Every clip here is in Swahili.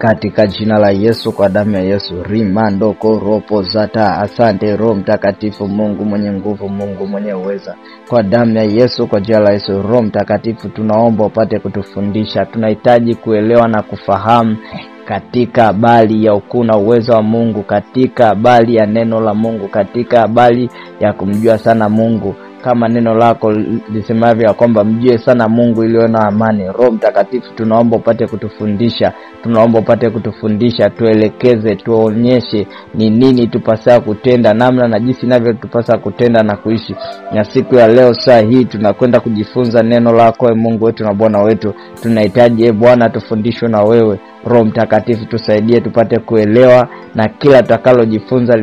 Katika jina la Yesu, kwa damu ya Yesu, rimando koropo zata. Asante Roho Mtakatifu, Mungu mwenye nguvu, Mungu mwenye uweza. Kwa damu ya Yesu, kwa jina la Yesu, Roho Mtakatifu, tunaomba upate kutufundisha. Tunahitaji kuelewa na kufahamu katika habari ya ukuu na uwezo wa Mungu, katika habari ya neno la Mungu, katika habari ya kumjua sana Mungu. Kama neno lako lisemavyo ya kwamba mjue sana Mungu ili uwe na amani. Roho Mtakatifu, tunaomba upate kutufundisha. Tunaomba upate kutufundisha, tuelekeze, tuonyeshe ni nini tupasa kutenda, namna na jinsi inavyotupasa kutenda na kuishi. Na siku ya leo saa hii tunakwenda kujifunza neno lako, Mungu wetu na Bwana wetu. Tunahitaji Bwana tufundishwe na wewe. Roho Mtakatifu, tusaidie tupate kuelewa, na kila tutakalojifunza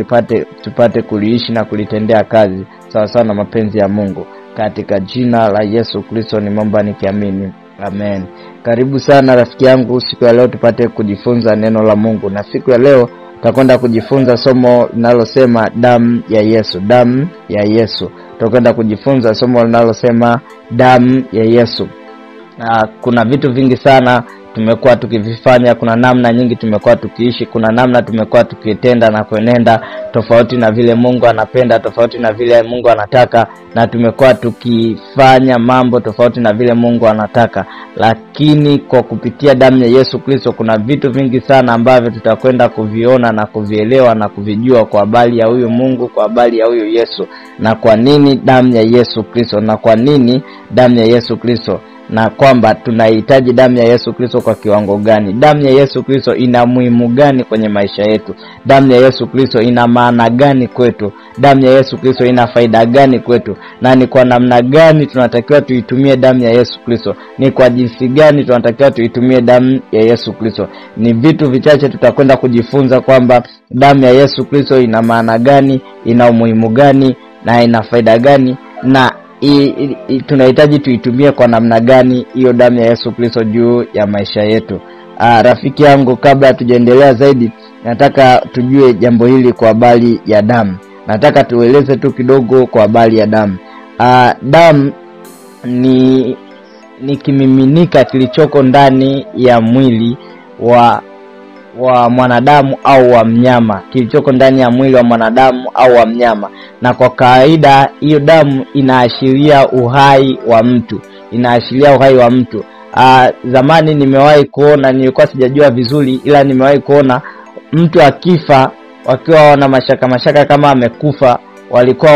tupate kuliishi na kulitendea kazi sawa sawa na mapenzi ya Mungu. Katika jina la Yesu Kristo nimeomba nikiamini. Amen. Karibu sana rafiki yangu, siku ya leo tupate kujifunza neno la Mungu. Na siku ya leo tutakwenda kujifunza somo linalosema damu ya Yesu. Damu ya Yesu. Tutakwenda kujifunza somo linalosema damu ya Yesu. Kuna vitu vingi sana tumekuwa tukivifanya, kuna namna nyingi tumekuwa tukiishi, kuna namna tumekuwa tukitenda na kuenenda tofauti na vile Mungu anapenda, tofauti na vile Mungu anataka, na tumekuwa tukifanya mambo tofauti na vile Mungu anataka. Lakini kwa kupitia damu ya Yesu Kristo kuna vitu vingi sana ambavyo tutakwenda kuviona na kuvielewa na kuvijua kwa habari ya huyu Mungu, kwa habari ya huyu Yesu, na kwa nini damu ya Yesu Kristo, na kwa nini damu ya Yesu Kristo, na kwamba tunahitaji damu ya Yesu Kristo kwa kiwango gani. Damu ya Yesu Kristo ina muhimu gani kwenye maisha yetu? Damu ya Yesu Kristo ina maana gani kwetu? Damu ya Yesu Kristo ina faida gani kwetu? Na ni kwa namna gani tunatakiwa tuitumie damu ya Yesu Kristo? Ni kwa jinsi gani tunatakiwa tuitumie damu ya Yesu Kristo? Ni vitu vichache tutakwenda kujifunza kwamba damu ya Yesu Kristo ina maana gani, ina umuhimu gani, na ina faida gani, na tunahitaji tuitumie kwa namna gani hiyo damu ya Yesu Kristo juu ya maisha yetu. Rafiki yangu, kabla tujaendelea zaidi, nataka tujue jambo hili kwa habari ya damu. Nataka tueleze tu kidogo kwa habari ya damu. Damu ni kimiminika kilichoko ndani ya mwili wa mwanadamu au wa mnyama, kilichoko ndani ya mwili wa mwanadamu au wa mnyama. Na kwa kawaida hiyo damu inaashiria uhai wa mtu, inaashiria uhai wa mtu. Zamani nimewahi kuona, nilikuwa sijajua vizuri, ila nimewahi kuona mtu akifa, wakiwa wana mashaka kama amekufa, walikuwa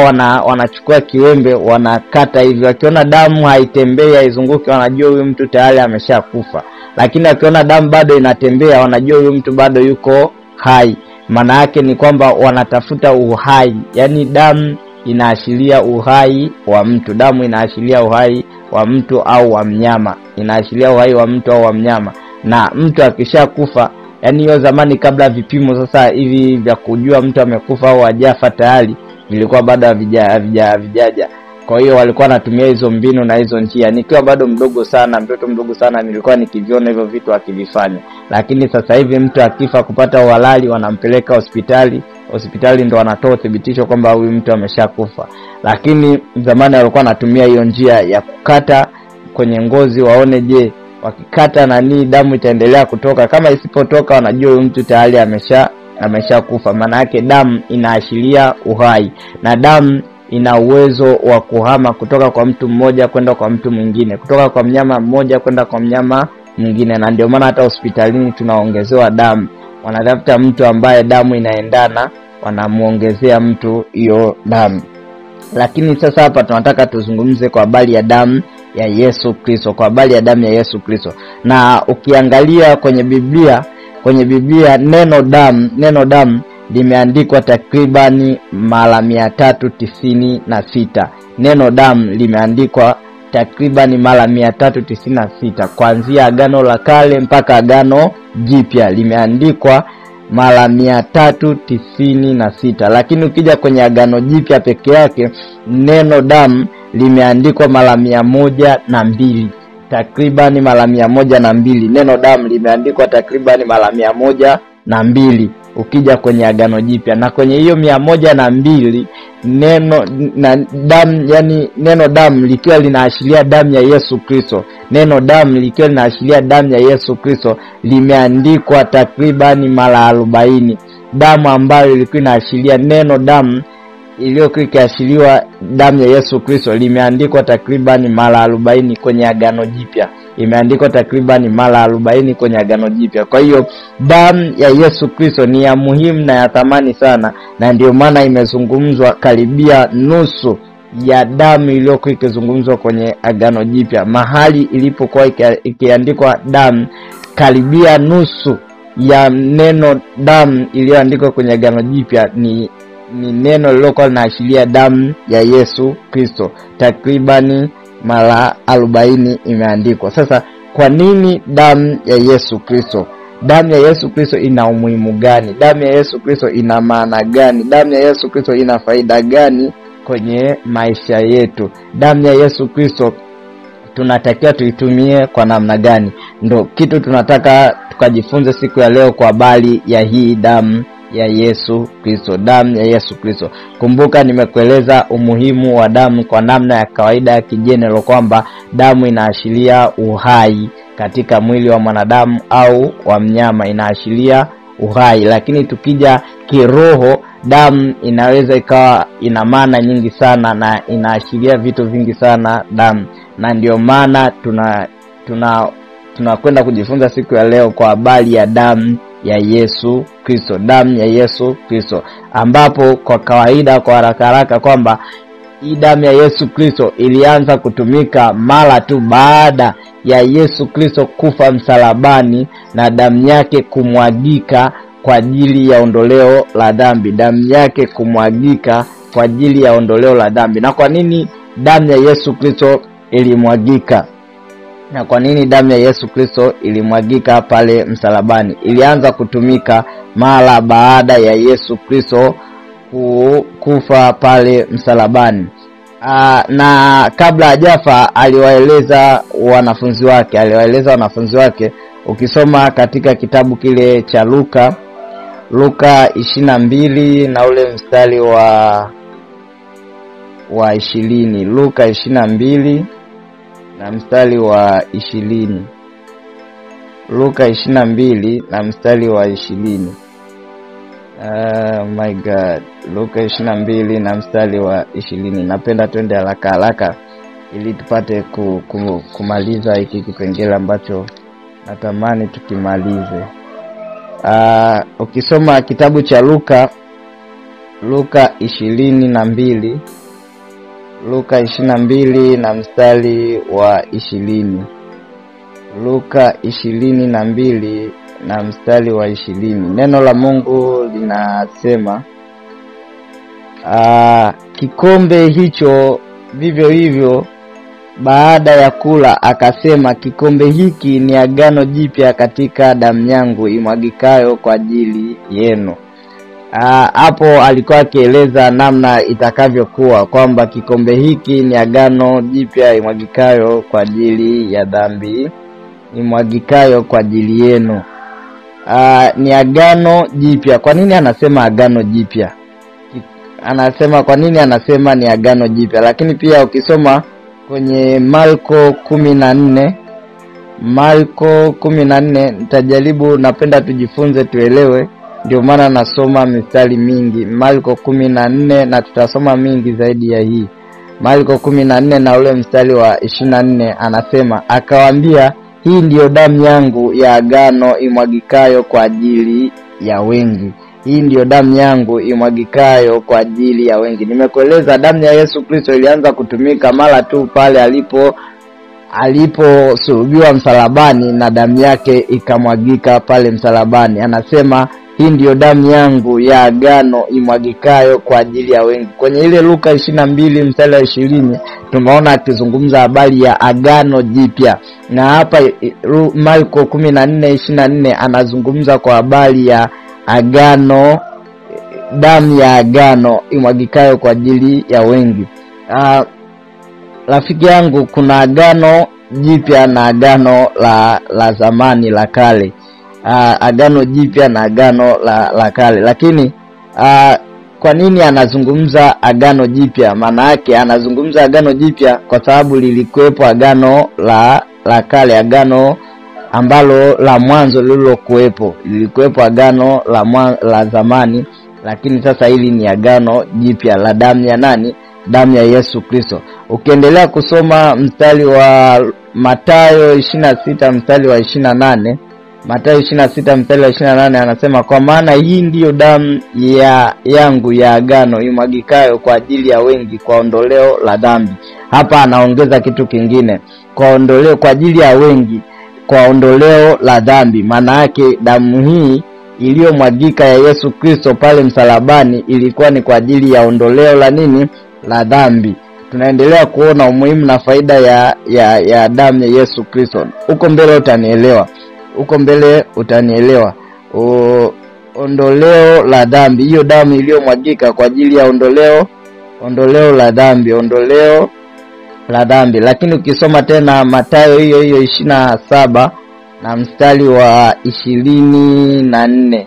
wanachukua kiwembe wanakata hivi, wakiona damu haitembei haizunguki, wanajua huyu mtu tayari ameshakufa. Lakini wakiona damu bado inatembea, wanajua huyu mtu bado yuko hai. Maana yake ni kwamba wanatafuta uhai. Yaani damu inaashiria uhai wa mtu. Damu inaashiria uhai wa mtu au wa mnyama. Inaashiria uhai wa mtu au wa mnyama. Na mtu akishakufa, yani hiyo zamani kabla vipimo sasa hivi vya kujua mtu amekufa au hajafa tayari vilikuwa bado havijaja. Kwa hiyo walikuwa wanatumia hizo mbinu na hizo njia. Nikiwa bado mdogo sana, mtoto mdogo sana, nilikuwa nikiviona hivyo vitu akivifanya. Lakini sasa hivi mtu akifa kupata uhalali wanampeleka hospitali. Hospitali ndo wanatoa uthibitisho kwamba huyu mtu ameshakufa. Lakini zamani walikuwa wanatumia hiyo njia ya kukata kwenye ngozi waone je, wakikata nani damu itaendelea kutoka. Kama isipotoka wanajua huyu mtu tayari ameshakufa. Maana yake damu inaashiria uhai. Na damu ina uwezo wa kuhama kutoka kwa mtu mmoja kwenda kwa mtu mwingine, kutoka kwa mnyama mmoja kwenda kwa mnyama mwingine. Na ndio maana hata hospitalini tunaongezewa damu. Wanatafuta mtu ambaye damu inaendana, wanamuongezea mtu hiyo damu. Lakini sasa hapa tunataka tuzungumze kwa habari ya damu ya Yesu Kristo, kwa habari ya damu ya Yesu Kristo. Na ukiangalia kwenye Biblia neno damu limeandikwa takribani mara 396. Neno damu limeandikwa takribani mara 396 kuanzia Agano la Kale mpaka Agano Jipya, limeandikwa mara 396. Lakini ukija kwenye Agano Jipya peke yake, neno damu limeandikwa mara 102, takribani mara 102. Neno damu limeandikwa takribani mara 102 ukija kwenye Agano Jipya. Na kwenye hiyo 102 neno na damu, yani neno damu likiwa linaashiria damu ya Yesu Kristo, neno damu likiwa linaashiria damu ya Yesu Kristo, limeandikwa takribani mara 40. Damu ambayo ilikuwa inaashiria, neno damu iliyokuwa ikiashiriwa damu ya Yesu Kristo, limeandikwa takribani mara 40 kwenye Agano Jipya. Imeandikwa takribani mara 40 kwenye Agano Jipya. Kwa hiyo damu ya Yesu Kristo ni ya muhimu na ya thamani sana, na ndio maana imezungumzwa karibia nusu ya damu iliyokuwa ikizungumzwa kwenye Agano Jipya. Mahali ilipokuwa ikiandikwa damu, karibia nusu ya neno damu iliyoandikwa kwenye Agano Jipya ni neno lilokuwa linaashiria damu ya Yesu Kristo. Takribani mara 40 imeandikwa. Sasa kwa nini damu ya Yesu Kristo? Damu ya Yesu Kristo ina umuhimu gani? Damu ya Yesu Kristo ina maana gani? Damu ya Yesu Kristo ina faida gani kwenye maisha yetu? Damu ya Yesu Kristo tunatakiwa tuitumie kwa namna gani? Ndio kitu tunataka tukajifunze siku ya leo kwa habari ya hii damu ya Yesu Kristo. Damu ya Yesu Kristo. Kumbuka nimekueleza umuhimu wa damu kwa namna ya kawaida ya kijenero, kwamba damu inaashiria uhai katika mwili wa mwanadamu au wa mnyama, inaashiria uhai. Lakini tukija kiroho, damu inaweza ikawa ina maana nyingi sana na inaashiria vitu vingi sana damu. Na ndio maana tunakwenda kujifunza siku ya leo kwa habari ya damu ya Yesu Kristo. Damu ya Yesu Kristo, ambapo kwa kawaida, kwa haraka kwamba hii damu ya Yesu Kristo ilianza kutumika mara tu baada ya Yesu Kristo kufa msalabani na damu yake kumwagika kwa ajili ya ondoleo la dhambi. Damu yake kumwagika kwa ajili ya ondoleo la dhambi. Na kwa nini damu ya Yesu Kristo ilimwagika? Na kwa nini damu ya Yesu Kristo ilimwagika pale msalabani? Ilianza kutumika mara baada ya Yesu Kristo kufa pale msalabani. Na kabla hajafa aliwaeleza wanafunzi wake. Ukisoma katika kitabu kile cha Luka 22 na ule mstari wa 20. Luka 22 na mstari wa 20. Luka 22 na mstari wa 20. My God. Luka 22 na mstari wa 20. Napenda twende haraka ili tupate kumaliza hiki kipengele ambacho natamani tukimalize. Ukisoma kitabu cha Luka 22, Luka 22 na mstari wa 20. Luka 22 na mstari wa 20. Neno la Mungu linasema, kikombe hicho vivyo hivyo baada ya kula akasema, kikombe hiki ni agano jipya katika damu yangu imwagikayo kwa ajili yenu. Hapo alikuwa akieleza namna itakavyokuwa, kwamba kikombe hiki ni agano jipya imwagikayo kwa ajili ya dhambi, imwagikayo kwa ajili yenu. Ni agano jipya. Kwa nini anasema agano jipya? Kwa nini anasema ni agano jipya? Lakini pia ukisoma kwenye Marko 14, nitajaribu, napenda tujifunze tuelewe, ndio maana nasoma mistari mingi. Marko 14, na tutasoma mingi zaidi ya hii. Marko 14 na ule mstari wa 24 anasema, akawaambia, hii ndiyo damu yangu ya agano imwagikayo kwa ajili ya wengi. Hii ndiyo damu yangu imwagikayo kwa ajili ya wengi. Nimekueleza damu ya Yesu Kristo ilianza kutumika mara tu pale aliposulubiwa msalabani na damu yake ikamwagika pale msalabani. Anasema hii ndiyo damu yangu ya agano imwagikayo kwa ajili ya wengi. Kwenye ile Luka 22 mstari wa 20 tumeona akizungumza habari ya agano jipya. Na hapa Marko 14:24 anazungumza kwa habari ya agano, damu ya agano imwagikayo kwa ajili ya wengi. Rafiki yangu, kuna agano jipya na agano la zamani la kale. agano jipya na agano la kale. Lakini kwa nini anazungumza agano jipya? Maana yake anazungumza agano jipya kwa sababu lilikuwepo agano la kale, agano ambalo la mwanzo lililokuwepo. Lilikuwepo agano la zamani, lakini sasa hili ni agano jipya la damu ya nani? Damu ya Yesu Kristo. Ukiendelea kusoma mstari wa Mathayo 26 mstari wa 28, Mathayo 26 mstari wa 28 anasema, kwa maana hii ndiyo damu yangu ya agano imwagikayo kwa ajili ya wengi kwa ondoleo la dhambi. Hapa anaongeza kitu kingine, kwa ajili ya wengi kwa ondoleo la dhambi. Maana yake damu hii iliyomwagika ya Yesu Kristo pale msalabani ilikuwa ni kwa ajili ya ondoleo la nini? La dhambi. Tunaendelea kuona umuhimu na faida ya damu ya Yesu Kristo. Huko mbele utanielewa. Ondoleo la dhambi, hiyo damu iliyomwagika kwa ajili ya ondoleo la dhambi. Lakini ukisoma tena Mathayo hiyo 27 na mstari wa 24,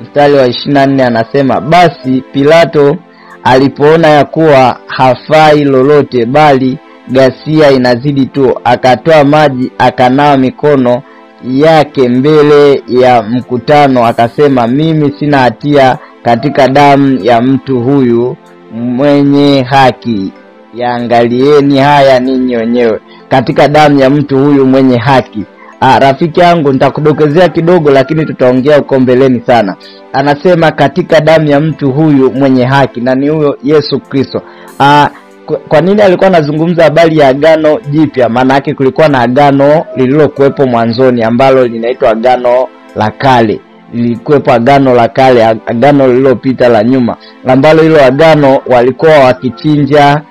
mstari wa 24 anasema, basi Pilato alipoona ya kuwa hafai lolote bali ghasia inazidi tu, akatoa maji akanawa mikono yake mbele ya mkutano, akasema, mimi sina hatia katika damu ya mtu huyu mwenye haki. Yaangalieni haya ninyi wenyewe, katika damu ya mtu huyu mwenye haki. Rafiki yangu, nitakudokezea kidogo lakini tutaongea uko mbeleni sana. Anasema katika damu ya mtu huyu mwenye haki, na ni huyo Yesu Kristo. Kwa nini alikuwa anazungumza habari ya agano jipya? Maana yake kulikuwa na agano lililokuwepo mwanzoni ambalo linaitwa agano la kale. Lilikuwepo agano la kale, agano lililopita la nyuma, ambalo hilo agano walikuwa wakichinja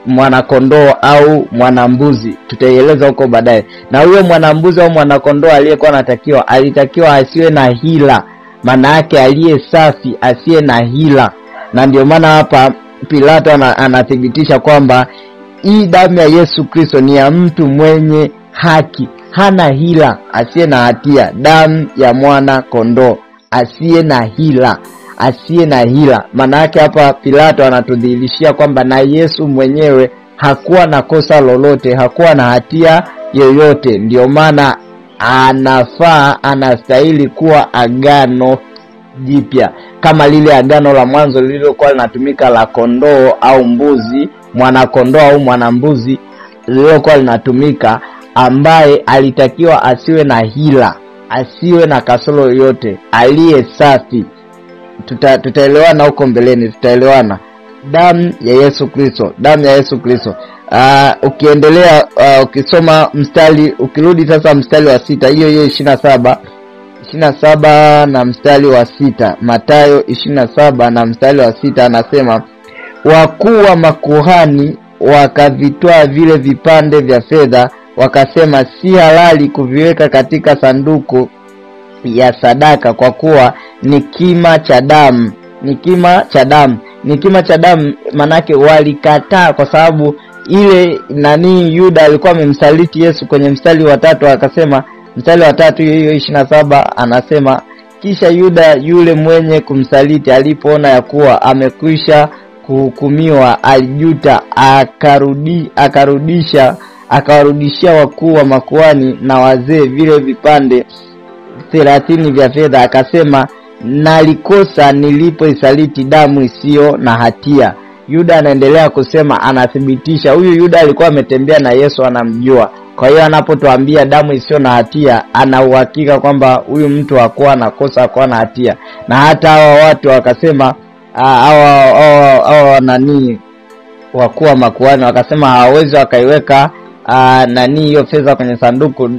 mwanakondoo au mwanambuzi. Tutaieleza huko baadaye. Na huyo mwanambuzi au mwanakondoo aliyekuwa alitakiwa asiwe na hila. Maana yake aliye safi, asiye na hila. Na ndio maana hapa Pilato anathibitisha kwamba hii damu ya Yesu Kristo ni ya mtu mwenye haki, hana hila, asiye na hatia. Damu ya mwana kondoo, asiye na hila. Maana yake hapa Pilato anatudhihirishia kwamba na Yesu mwenyewe hakuwa na kosa lolote, hakuwa na hatia yoyote. Ndio maana anastahili kuwa agano jipya, kama lile agano la mwanzo lililokuwa linatumika la kondoo au mbuzi, mwana kondoo au mwanambuzi lililokuwa linatumika, ambaye alitakiwa asiwe na hila, asiwe na kasoro yoyote, aliye safi. Tutaelewana huko mbeleni, tutaelewana. Damu ya Yesu Kristo. Ukiendelea ukisoma mstari, ukirudi sasa mstari wa 6, hiyo 27 na mstari wa 6, Mathayo 27 na mstari wa 6 anasema, wakuu wa makuhani wakavitoa vile vipande vya fedha, wakasema, si halali kuviweka katika sanduku ya sadaka, kwa kuwa ni kima cha damu. Ni kima cha damu. Manake walikataa, kwa sababu ile Yuda alikuwa amemsaliti Yesu kwenye mstari wa 3. Akasema mstari wa 3 hiyo 27 anasema, kisha Yuda yule mwenye kumsaliti alipoona ya kuwa amekwisha kuhukumiwa, alijuta, akawarudishia wakuu wa makuhani na wazee vile vipande 30 vya fedha, akasema, nalikosa nilipoisaliti damu isiyo na hatia. Yuda anaendelea kusema, anathibitisha huyu Yuda alikuwa ametembea na Yesu, anamjua. Kwa hiyo anapotuambia damu isiyo na hatia, ana uhakika kwamba huyu mtu hakuwa na kosa, hakuwa na hatia. Na hata hawa watu wakasema, hawa wakuu wa makuhani wakasema hawawezi wakaiweka hiyo fedha kwenye sanduku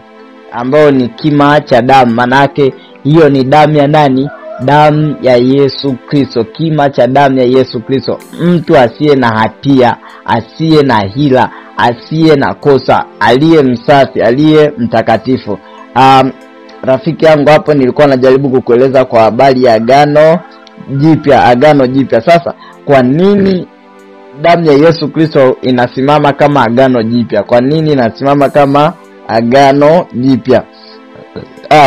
ambao ni kima cha damu. Manake hiyo ni damu ya nani? Damu ya Yesu Kristo, kima cha damu ya Yesu Kristo. Mtu asiye na hatia, asiye na hila, asiye na kosa, aliye msafi, aliye mtakatifu. Rafiki yangu, hapo nilikuwa najaribu kukueleza kwa habari ya agano jipya. Sasa kwa nini damu ya Yesu Kristo inasimama kama agano jipya? Kwa nini inasimama kama agano jipya?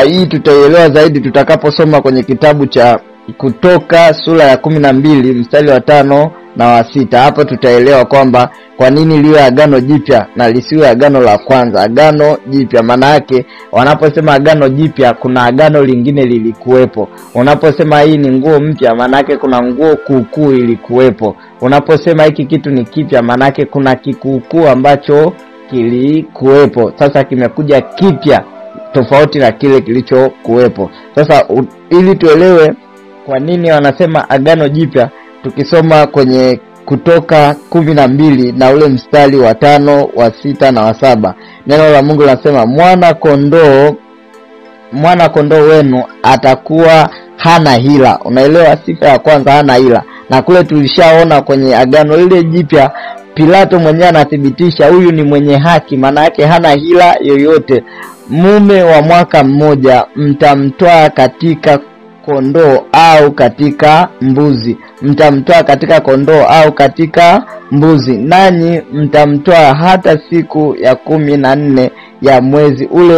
Hii tutaielewa zaidi tutakaposoma kwenye kitabu cha Kutoka sura ya 12 mstari wa 5 na wa 6. Hapo tutaelewa kwamba kwa nini liwe agano jipya na lisiwe agano la kwanza. Agano jipya maana yake, wanaposema agano jipya kuna agano lingine lilikuwepo. Unaposema hii ni nguo mpya maana yake kuna nguo kuukuu ilikuwepo. Unaposema hiki kitu ni kipya maana yake kuna kikuukuu ambacho kilikuwepo. Sasa kimekuja kipya tofauti na kile kilichokuwepo. Sasa ili tuelewe kwa nini wanasema agano jipya, tukisoma kwenye Kutoka 12 na ule mstari wa 5, wa 6 na wa 7. Neno la Mungu linasema mwana kondoo wenu atakuwa hana hila. Unaelewa, sifa ya kwanza hana hila. Na kule tulishaona kwenye agano lile jipya Pilato mwenyewe anathibitisha huyu ni mwenye haki, maana yake hana hila yoyote. Mume wa mwaka mmoja mtamtoa katika kondoo au katika mbuzi. Mtamtoa katika kondoo au katika mbuzi, nanyi mtamtoa hata siku ya 14 ya mwezi ule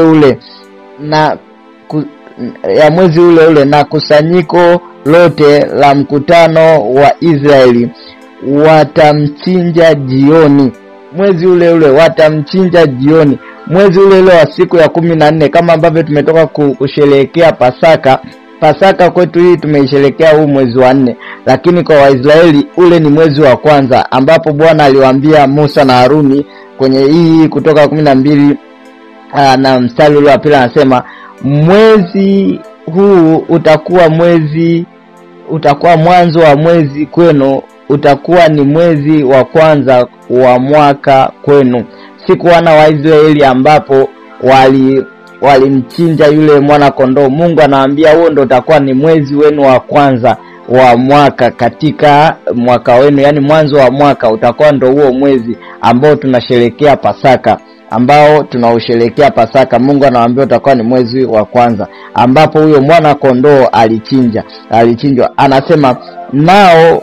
ule na kusanyiko lote la mkutano wa Israeli watamchinja jioni. Mwezi ule ule watamchinja jioni. Mwezi ule ule wa siku ya 14, kama ambavyo tumetoka kusherehekea Pasaka. Pasaka kwetu hii tumeisherehekea huu mwezi wa 4, lakini kwa Waisraeli ule ni mwezi wa kwanza, ambapo Bwana aliwaambia Musa na Haruni kwenye hii Kutoka 12 na mstari ule wa pili, anasema mwezi huu utakuwa mwanzo wa mwezi kwenu, utakuwa ni mwezi wa kwanza wa mwaka kwenu. Siku wana wa Israeli ambapo walimchinja yule mwana kondoo, Mungu anawaambia huo ndio utakuwa ni mwezi wenu wa kwanza wa mwaka katika mwaka wenu, yani mwanzo wa mwaka utakuwa ndio huo mwezi ambao tunasherehekea Pasaka, ambao tunausherehekea Pasaka. Mungu anawaambia utakuwa ni mwezi wa kwanza ambapo huyo mwana kondoo alichinjwa. Anasema nao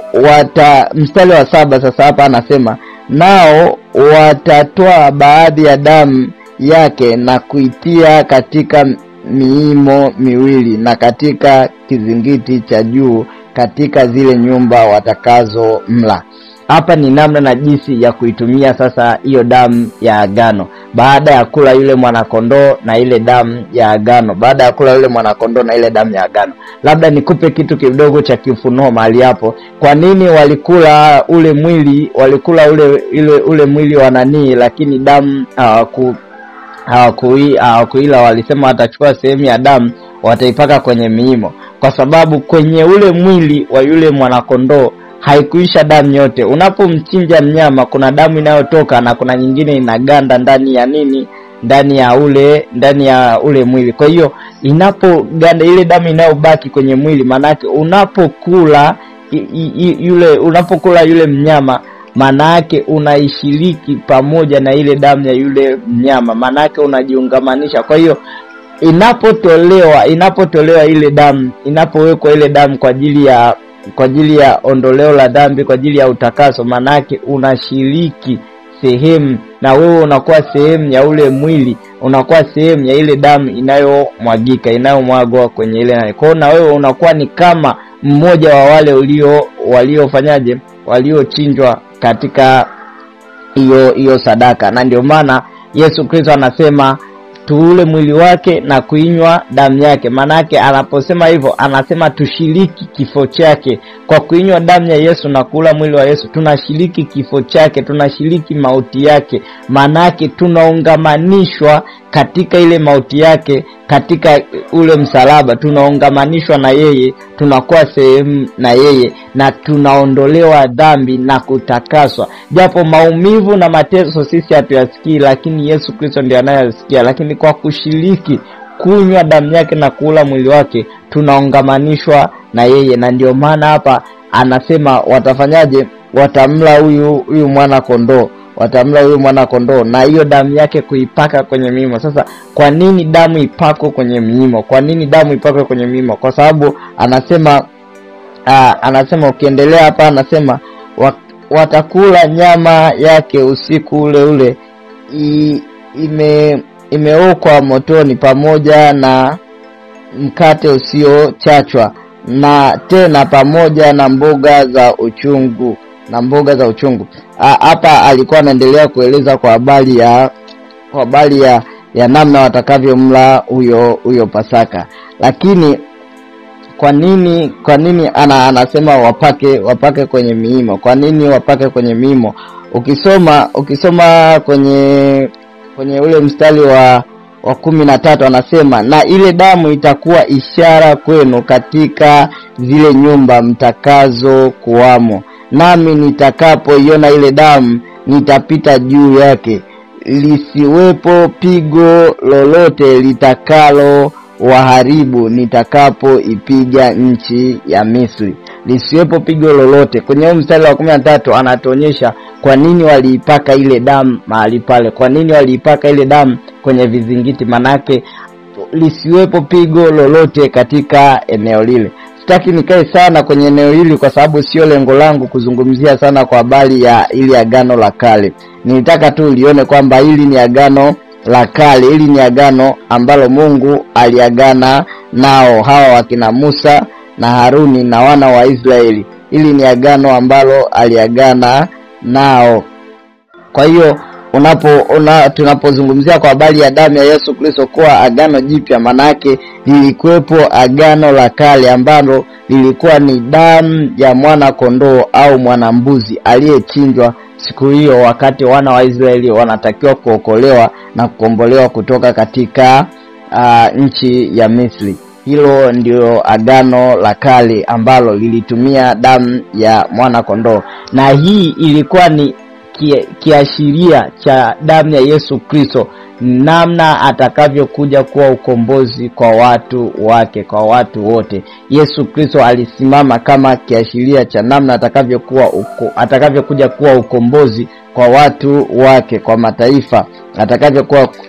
mstari wa 7 sasa hapa anasema nao watatoa baadhi ya damu yake na kuitia katika miimo miwili na katika kizingiti cha juu katika zile nyumba watakazo mla. Hapa ni namna na jinsi ya kuitumia sasa hiyo damu ya agano baada ya kula yule mwana kondoo na ile damu ya agano. Baada ya kula yule mwana kondoo na ile damu ya agano, labda nikupe kitu kidogo cha kifunuo mahali hapo. Kwa nini walikula ule mwili, ule mwili wa nani, lakini damu hawakuila? Walisema watachukua sehemu ya damu wataipaka kwenye miimo, kwa sababu kwenye ule mwili wa yule mwana kondoo haikuisha damu yote. Unapomchinja mnyama kuna damu inayotoka na kuna nyingine inaganda ndani ya nini, ndani ya ule mwili. Kwa hiyo inapoganda ile damu inayobaki kwenye mwili, manake unapokula yule mnyama, manake unaishiriki pamoja na ile damu ya yule mnyama, manake unajiungamanisha. Kwa hiyo inapotolewa ile damu, inapowekwa ile damu kwa ajili ya ondoleo la dhambi, kwa ajili ya utakaso, manake unashiriki sehemu, na wewe unakuwa sehemu ya ule mwili, unakuwa sehemu ya ile damu inayomwagwa kwenye ile nani. Kwa hiyo na wewe unakuwa ni kama mmoja wa wale waliochinjwa katika hiyo sadaka. Na ndio maana Yesu Kristo anasema tuule mwili wake na kuinywa damu yake. Manake anaposema hivyo anasema tushiriki kifo chake. Kwa kuinywa damu ya Yesu na kula mwili wa Yesu tunashiriki kifo chake, tunashiriki mauti yake. Manake tunaungamanishwa katika ile mauti yake, katika ule msalaba tunaungamanishwa na yeye, tunakuwa sehemu na yeye, na tunaondolewa dhambi na kutakaswa. Japo maumivu na mateso sisi hatuyasikii, lakini Yesu Kristo ndiye anayasikia. Lakini kwa kushiriki kunywa damu yake na kula mwili wake tunaungamanishwa na yeye. Na ndio maana hapa anasema watafanyaje? Watamla huyu mwana kondoo na hiyo damu yake kuipaka kwenye miimo. Sasa kwa nini damu ipakwe kwenye miimo? Kwa sababu anasema ukiendelea hapa anasema watakula nyama yake usiku ule ule imeokwa motoni pamoja na mkate usiochachwa, na tena pamoja na mboga za uchungu. Hapa alikuwa anaendelea kueleza kwa habari ya namna watakavyomla huyo Pasaka. Lakini kwa nini anasema wapake kwenye miimo? Kwa nini wapake kwenye miimo? Ukisoma kwenye ule mstari wa 13 anasema, na ile damu itakuwa ishara kwenu katika zile nyumba mtakazo kuwamo, nami nitakapoiona ile damu nitapita juu yake, lisiwepo pigo lolote litakalo waharibu nitakapoipiga nchi ya Misri. Lisiwepo pigo lolote. Kwenye mstari wa 13 anatuonyesha kwa nini waliipaka ile damu mahali pale. Kwa nini waliipaka ile damu kwenye vizingiti? Manake lisiwepo pigo lolote katika eneo lile. Sitaki nikae sana kwenye eneo hili kwa sababu sio lengo langu kuzungumzia sana kwa habari ya ili agano la kale. Nilitaka tu ulione kwamba hili ni agano la kale. Hili ni agano ambalo Mungu aliagana nao hawa wakina Musa na Haruni na wana wa Israeli. Hili ni agano ambalo aliagana nao. Kwa hiyo tunapozungumzia kwa habari ya damu ya Yesu Kristo kuwa agano jipya, manake lilikuwepo agano la kale ambalo lilikuwa ni damu ya mwana kondoo au mwana mbuzi aliyechinjwa siku hiyo wakati wana wa Israeli wanatakiwa kuokolewa na kukombolewa kutoka katika nchi ya Misri. Hilo ndio agano la kale ambalo lilitumia damu ya mwana kondoo, na hii ilikuwa ni kiashiria cha damu ya Yesu Kristo, namna atakavyokuja kuwa ukombozi kwa watu wake, kwa watu wote. Yesu Kristo alisimama kama kiashiria cha namna atakavyokuja kuwa ukombozi kwa watu wake, kwa mataifa,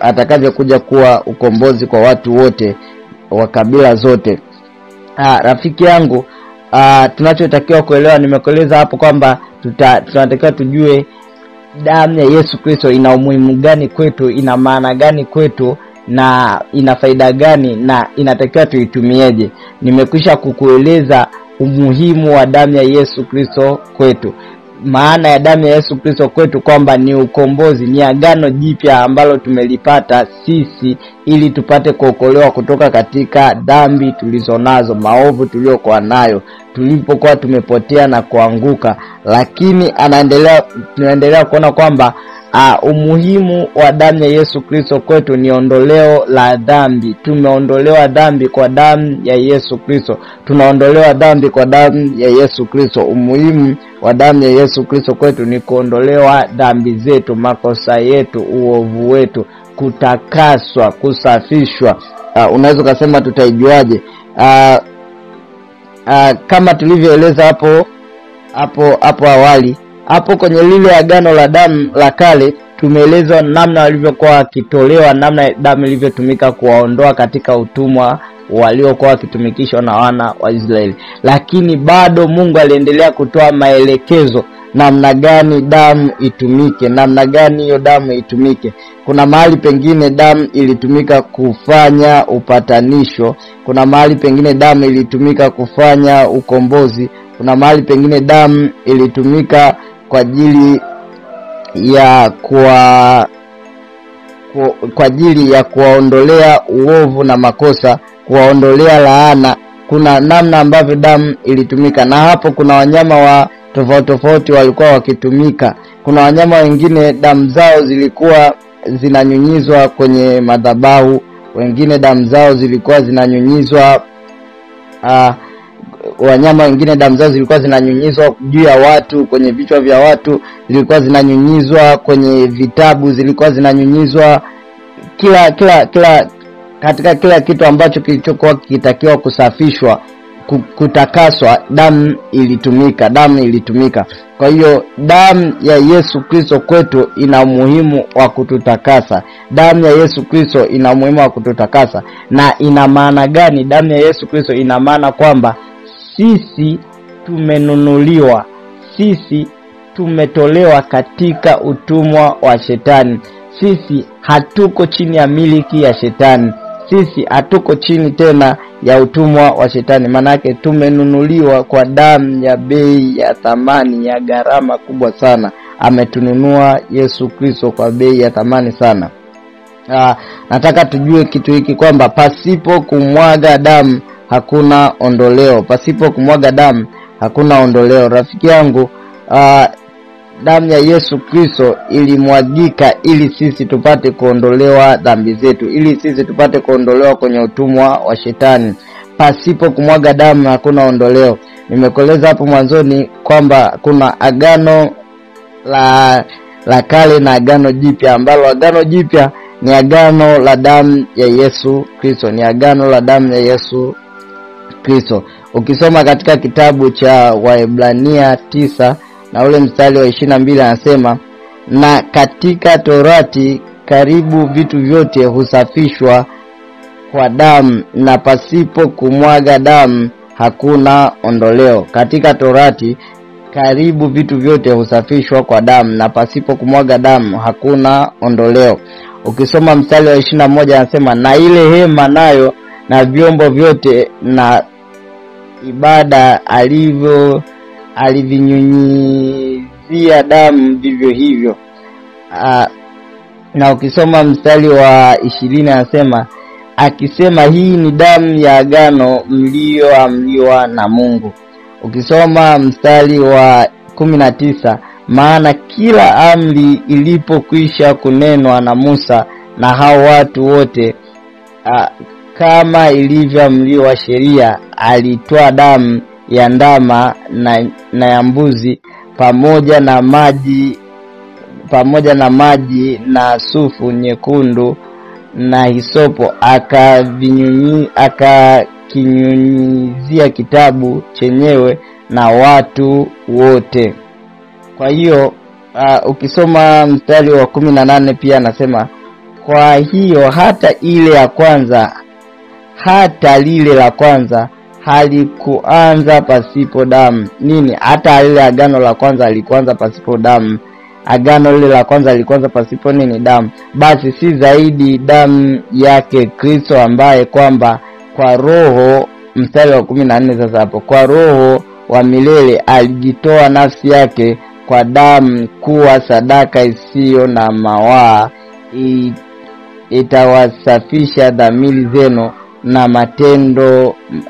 atakavyokuja kuwa ukombozi kwa watu wote wa kabila zote. Rafiki yangu, tunachotakiwa kuelewa, nimekueleza hapo kwamba tunatakiwa tujue damu ya Yesu Kristo ina umuhimu gani kwetu, ina maana gani kwetu, na ina faida gani, na inatakiwa tuitumieje. Nimekwisha kukueleza umuhimu wa damu ya Yesu Kristo kwetu. Maana ya damu ya Yesu Kristo kwetu kwamba ni ukombozi, ni agano jipya ambalo tumelipata sisi ili tupate kuokolewa kutoka katika dhambi tulizonazo, maovu tuliokuwa nayo tulipokuwa tumepotea na kuanguka. Lakini tunaendelea kuona kwamba umuhimu wa damu ya Yesu Kristo kwetu ni ondoleo la dhambi. Tumeondolewa dhambi kwa damu ya Yesu Kristo. Tunaondolewa dhambi kwa damu ya Yesu Kristo. Umuhimu wa damu ya Yesu Kristo kwetu ni kuondolewa dhambi zetu, makosa yetu, uovu wetu, kutakaswa, kusafishwa. Unaweza kusema tutaijuaje? Kama tulivyoeleza hapo awali, hapo kwenye lile agano la damu la kale tumeelezwa namna walivyokuwa wakitolewa, namna damu ilivyotumika kuwaondoa katika utumwa waliokuwa wakitumikishwa na wana wa Israeli. Lakini bado Mungu aliendelea kutoa maelekezo namna gani damu itumike, namna gani hiyo damu itumike. Kuna mahali pengine damu ilitumika kufanya upatanisho, kuna mahali pengine damu ilitumika kufanya ukombozi, kuna mahali pengine damu ilitumika kwa ajili ya kuwaondolea uovu na makosa, kuwaondolea laana. Kuna namna ambavyo damu ilitumika, na hapo kuna wanyama wa tofauti walikuwa wakitumika. Kuna wanyama wengine damu zao zilikuwa zinanyunyizwa kwenye madhabahu, wengine damu zao zilikuwa zinanyunyizwa wanyama wengine damu zao zilikuwa zinanyunyizwa juu ya watu, kwenye vichwa vya watu, zilikuwa zinanyunyizwa kwenye vitabu, zilikuwa zinanyunyizwa katika kila kitu ambacho kilichokuwa kitakiwa kusafishwa, kutakaswa, damu ilitumika. Kwa hiyo damu ya Yesu Kristo kwetu ina umuhimu wa kututakasa. Damu ya Yesu Kristo ina umuhimu wa kututakasa. Na ina maana gani? Damu ya Yesu Kristo ina maana kwamba sisi tumenunuliwa, sisi tumetolewa katika utumwa wa shetani, sisi hatuko chini ya miliki ya shetani. Sisi hatuko chini tena ya utumwa wa shetani. Manake tumenunuliwa kwa damu ya bei ya thamani ya gharama kubwa sana. Ametununua Yesu Kristo kwa bei ya thamani sana. Nataka tujue kitu hiki kwamba pasipo kumwaga damu hakuna ondoleo. Pasipo kumwaga damu hakuna ondoleo. Rafiki yangu, damu ya Yesu Kristo ilimwagika ili sisi tupate kuondolewa dhambi zetu, ili sisi tupate kuondolewa kwenye utumwa wa shetani. Pasipo kumwaga damu hakuna ondoleo. Nimekueleza hapo mwanzoni kwamba kuna agano la kale na agano jipya, ambalo agano jipya ni agano la damu ya Yesu Kristo, ni agano la damu ya Yesu Kristo. Ukisoma katika kitabu cha Waebrania 9 na ule mstari wa 22 anasema, na katika Torati karibu vitu vyote husafishwa kwa damu, na pasipo kumwaga damu hakuna ondoleo. Katika Torati karibu vitu vyote husafishwa kwa damu, na pasipo kumwaga damu hakuna ondoleo. Ukisoma mstari wa 21 anasema, na ile hema nayo na vyombo vyote na ibada alivinyunyizia damu vivyo hivyo. Na ukisoma mstari wa 20 anasema, akisema, hii ni damu ya agano mlioamriwa na Mungu. Ukisoma mstari wa 19, maana kila amri ilipokwisha kunenwa na Musa na hao watu wote, kama ilivyoamriwa sheria, alitoa damu ya ndama na ya mbuzi pamoja na maji na sufu nyekundu na hisopo, akakinyunyizia kitabu chenyewe na watu wote. Kwa hiyo ukisoma mstari wa 18 pia anasema, kwa hiyo hata lile la kwanza halikuanza pasipo damu. Nini? Hata lile agano la kwanza halikuanza pasipo damu. Agano lile la kwanza halikuanza pasipo nini? Damu. Basi si zaidi damu yake Kristo, ambaye kwamba kwa roho, mstari wa 14 sasa hapo, kwa roho wa milele alijitoa nafsi yake kwa damu kuwa sadaka isiyo na mawaa, itawasafisha dhamiri zenu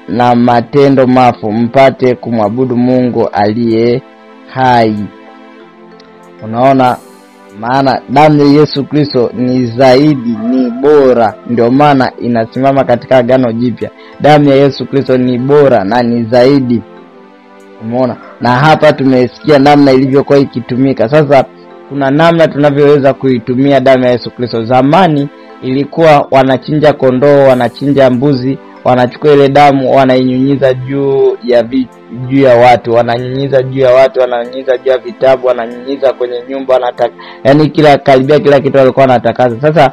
na matendo mafu, mpate kumwabudu Mungu aliye hai. Unaona, maana damu ya Yesu Kristo ni zaidi, ni bora. Ndio maana inasimama katika agano jipya. Damu ya Yesu Kristo ni bora na ni zaidi. Umeona? Na hapa tumesikia namna ilivyokuwa ikitumika. Sasa kuna namna tunavyoweza kuitumia damu ya Yesu Kristo. Zamani ilikuwa wanachinja kondoo, wanachinja mbuzi, wanachukua ile damu wanainyunyiza juu ya watu, wananyunyiza juu ya watu, wananyunyiza juu ya vitabu, wananyunyiza kwenye nyumba, yani karibia kila kitu walikuwa wanatakaza. Sasa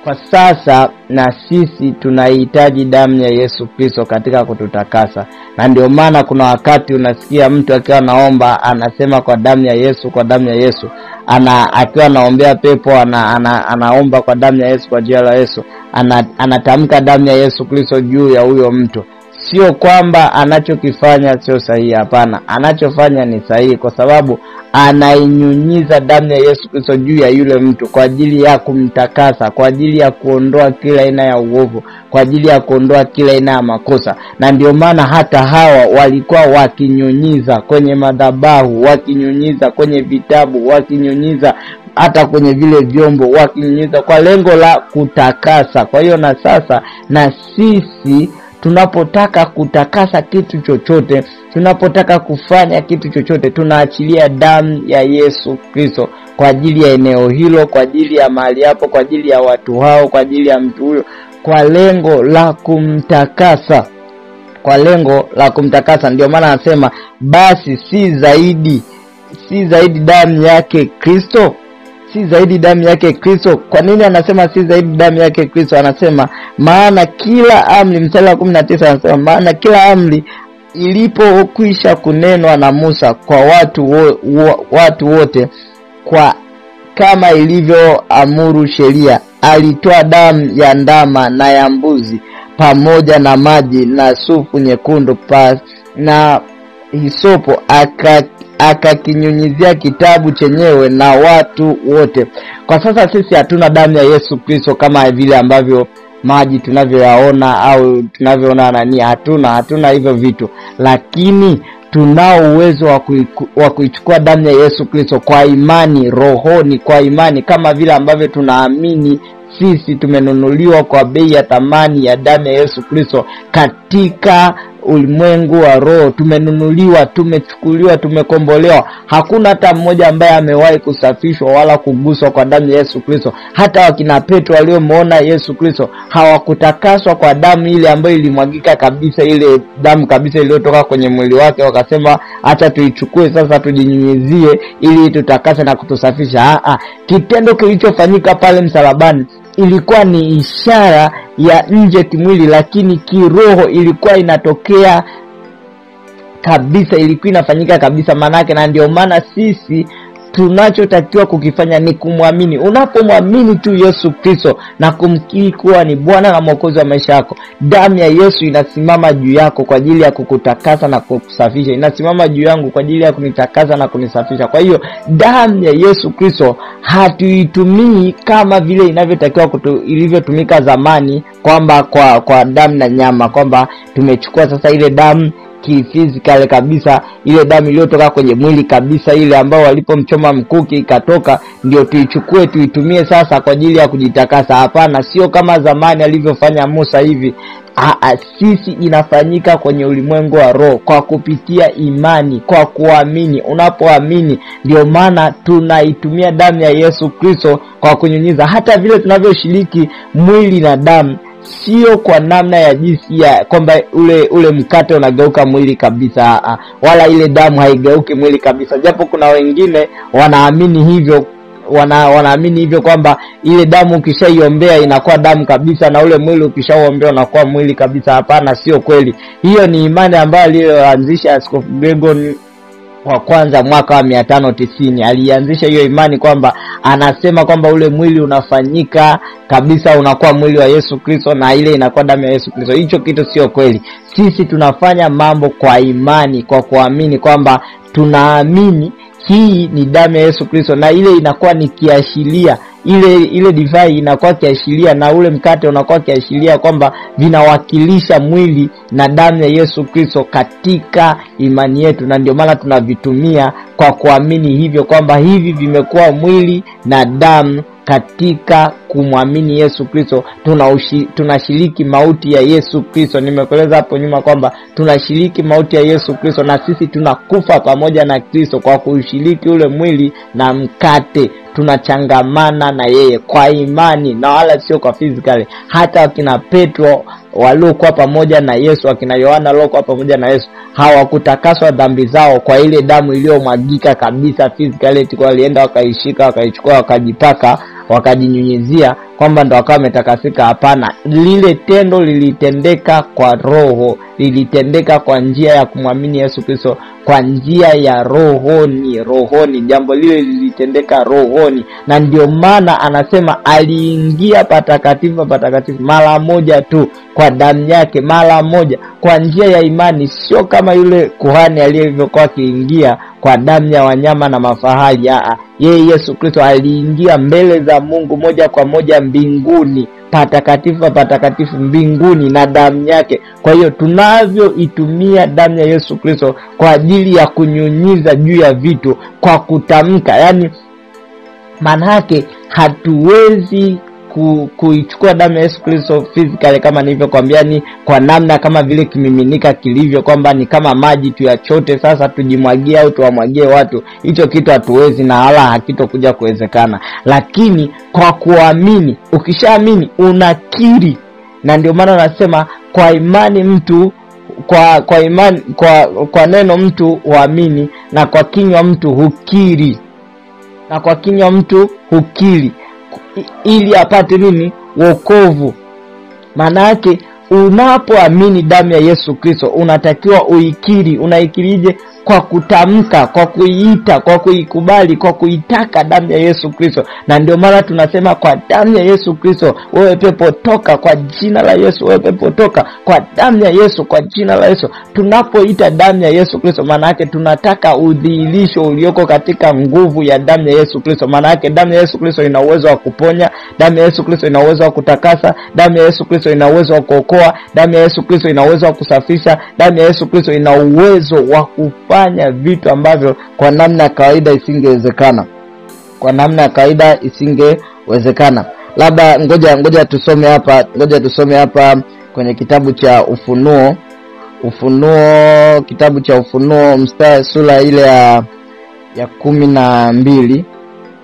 kwa sasa na sisi tunahitaji damu ya Yesu Kristo katika kututakasa. Na ndio maana kuna wakati unasikia mtu akiwa naomba anasema kwa damu ya Yesu, kwa damu ya Yesu. Akiwa anaombea pepo anaomba kwa damu ya Yesu, kwa jina la Yesu. Anatamka damu ya Yesu Kristo juu ya huyo mtu. Sio kwamba anachokifanya sio sahihi, hapana. Anachofanya ni sahihi, kwa sababu anainyunyiza damu ya Yesu Kristo juu ya yule mtu kwa ajili ya kumtakasa, kwa ajili ya kuondoa kila aina ya uovu, kwa ajili ya kuondoa kila aina ya makosa. Na ndio maana hata hawa walikuwa wakinyunyiza kwenye madhabahu, wakinyunyiza kwenye vitabu, wakinyunyiza hata kwenye vile vyombo, wakinyunyiza kwa lengo la kutakasa. Kwa hiyo na sasa na sisi tunapotaka kutakasa kitu chochote, tunapotaka kufanya kitu chochote, tunaachilia damu ya Yesu Kristo kwa ajili ya eneo hilo, kwa ajili ya mahali hapo, kwa ajili ya watu hao, kwa ajili ya mtu huyo, kwa lengo la kumtakasa, kwa lengo la kumtakasa. Ndio maana anasema basi si zaidi damu yake Kristo, si zaidi damu yake Kristo. Kwa nini anasema si zaidi damu yake Kristo? Anasema maana kila amri, mstari wa 19 anasema maana kila amri ilipokwisha kunenwa na Musa kwa watu wote, kama ilivyoamuru sheria. Alitoa damu ya ndama na ya mbuzi pamoja na maji na sufu nyekundu na hisopo, akakinyunyizia kitabu chenyewe na watu wote. Kwa sasa sisi hatuna damu ya Yesu Kristo kama vile ambavyo maji tunavyoyaona au tunavyoona hatuna hivyo vitu, lakini tunao uwezo wa kuichukua damu ya Yesu Kristo kwa imani rohoni, kwa imani, kama vile ambavyo tunaamini sisi tumenunuliwa kwa bei ya thamani ya damu ya Yesu Kristo katika ulimwengu wa roho. Tumenunuliwa, tumechukuliwa, tumekombolewa. Hakuna hata mmoja ambaye amewahi kusafishwa wala kuguswa kwa damu ya Yesu Kristo. Hata wakina Petro waliomuona Yesu Kristo hawakutakaswa kwa damu ile ambayo ilimwagika kabisa, ile damu kabisa iliyotoka kwenye mwili wake, wakasema acha tuichukue sasa tujinyunyizie ili tutakase na kutusafisha. Kitendo kilichofanyika pale msalabani ilikuwa ni ishara ya nje kimwili, lakini kiroho ilikuwa inatokea kabisa, ilikuwa inafanyika kabisa manake. Na ndio maana sisi tunachotakiwa kukifanya ni kumwamini. Unapomwamini tu Yesu Kristo na kumkiri kuwa ni Bwana na Mwokozi wa maisha yako, damu ya Yesu inasimama juu yako kwa ajili ya kukutakasa na kukusafisha. Inasimama juu yangu kwa ajili ya kunitakasa na kunisafisha. Kwa hiyo damu ya Yesu Kristo hatuitumii kama vile inavyotakiwa ilivyotumika zamani, kwamba kwa damu na nyama, kwamba tumechukua sasa ile damu kifizikali kabisa, ile damu iliyotoka kwenye mwili kabisa, ile ambao walipomchoma mkuki ikatoka, ndio tuichukue tuitumie sasa kwa ajili ya kujitakasa. Hapana, sio kama zamani alivyofanya Musa hivi. Sisi inafanyika kwenye ulimwengu wa roho kwa kupitia imani, kwa kuamini. Unapoamini, ndio maana tunaitumia damu ya Yesu Kristo kwa kunyunyiza. Hata vile tunavyoshiriki mwili na damu, sio kwa namna ya jinsi ya kwamba ule mkate unageuka mwili kabisa, wala ile damu haigeuki mwili kabisa. Japo kuna wengine wanaamini hivyo, wanaamini hivyo kwamba ile damu ukishaiombea inakuwa damu kabisa na ule mwili ukishaombea unakuwa mwili kabisa. Hapana, sio kweli. Hiyo ni imani ambayo aliyoanzisha Askofu Gregory wa kwanza mwaka wa 590. Alianzisha hiyo imani kwamba anasema kwamba ule mwili unafanyika kabisa, unakuwa mwili wa Yesu Kristo na ile inakuwa damu ya Yesu Kristo. Hicho kitu sio kweli. Sisi tunafanya mambo kwa imani, kwa kuamini kwamba tunaamini hii ni damu ya Yesu Kristo, na ile inakuwa ni kiashiria, ile divai inakuwa kiashiria na ule mkate unakuwa kiashiria kwamba vinawakilisha mwili na damu ya Yesu Kristo katika imani yetu. Na ndio maana tunavitumia kwa kuamini hivyo kwamba hivi vimekuwa mwili na damu katika kumwamini Yesu Kristo. Tunashiriki mauti ya Yesu Kristo. Nimekueleza hapo nyuma kwamba tunashiriki mauti ya Yesu Kristo, na sisi tunakufa pamoja na Kristo kwa kushiriki ule mwili na mkate. Tunachangamana na yeye kwa imani na wala sio kwa physically. Hata wakina Petro waliokuwa pamoja na Yesu, wakina Yohana waliokuwa pamoja na Yesu, hawakutakaswa dhambi zao kwa ile damu iliyomwagika kabisa physically. Walienda wakaishika, wakaichukua, wakajipaka, wakajinyunyizia kwamba ndo wakawa wametakasika. Hapana, lile tendo lilitendeka kwa roho, lilitendeka kwa njia ya kumwamini Yesu Kristo, kwa njia ya rohoni. Jambo lile lilitendeka rohoni, na ndio maana anasema aliingia patakatifu mara moja tu kwa damu yake, mara moja, kwa njia ya imani. Sio kama yule kuhani aliyevyokuwa akiingia kwa damu ya wanyama na mafahali. Yeye Yesu Kristo aliingia mbele za Mungu moja kwa moja mbinguni, patakatifu mbinguni na damu yake. Kwa hiyo tunavyoitumia damu ya Yesu Kristo kwa ajili ya kunyunyiza juu ya vitu kwa kutamka, yani maana yake hatuwezi kuichukua damu ya Yesu Kristo physically kama nilivyokuambia, ni kwa namna kama vile kimiminika kilivyo, kwamba ni kama maji tuyachote sasa tujimwagie au tuwamwagie watu. Hicho kitu hatuwezi na hala hakitokuja kuwezekana. Lakini kwa kuamini, ukishaamini unakiri. Na ndio maana nasema kwa imani mtu kwa imani kwa neno mtu huamini, na kwa kinywa mtu hukiri. Na kwa kinywa mtu hukiri ili apate nini? Wokovu. Maana yake Unapoamini damu ya Yesu Kristo, unatakiwa uikiri. Unaikirije? Kwa kutamka, kwa kuiita, kwa kuikubali, kwa kuitaka damu ya Yesu Kristo. Na ndio maana tunasema kwa damu ya Yesu Kristo, wewe pepo toka, kwa jina la Yesu wewe pepo toka, kwa damu ya Yesu, kwa jina la Yesu. Tunapoita damu ya Yesu Kristo, maana yake tunataka udhihirisho ulioko katika nguvu ya damu ya Yesu Kristo. Maana yake damu ya Yesu Kristo ina uwezo wa kuponya, damu ya Yesu Kristo ina uwezo wa kutakasa, damu ya Yesu Kristo ina uwezo wa kuokoa, damu ya Yesu Kristo ina uwezo wa kusafisha, damu ya Yesu Kristo ina uwezo wa kufanya vitu ambavyo kwa namna ya kawaida isingewezekana. Kwa namna ya kawaida isingewezekana. Labda ngoja tusome hapa kwenye kitabu cha kitabu cha Ufunuo sura ile ya 12.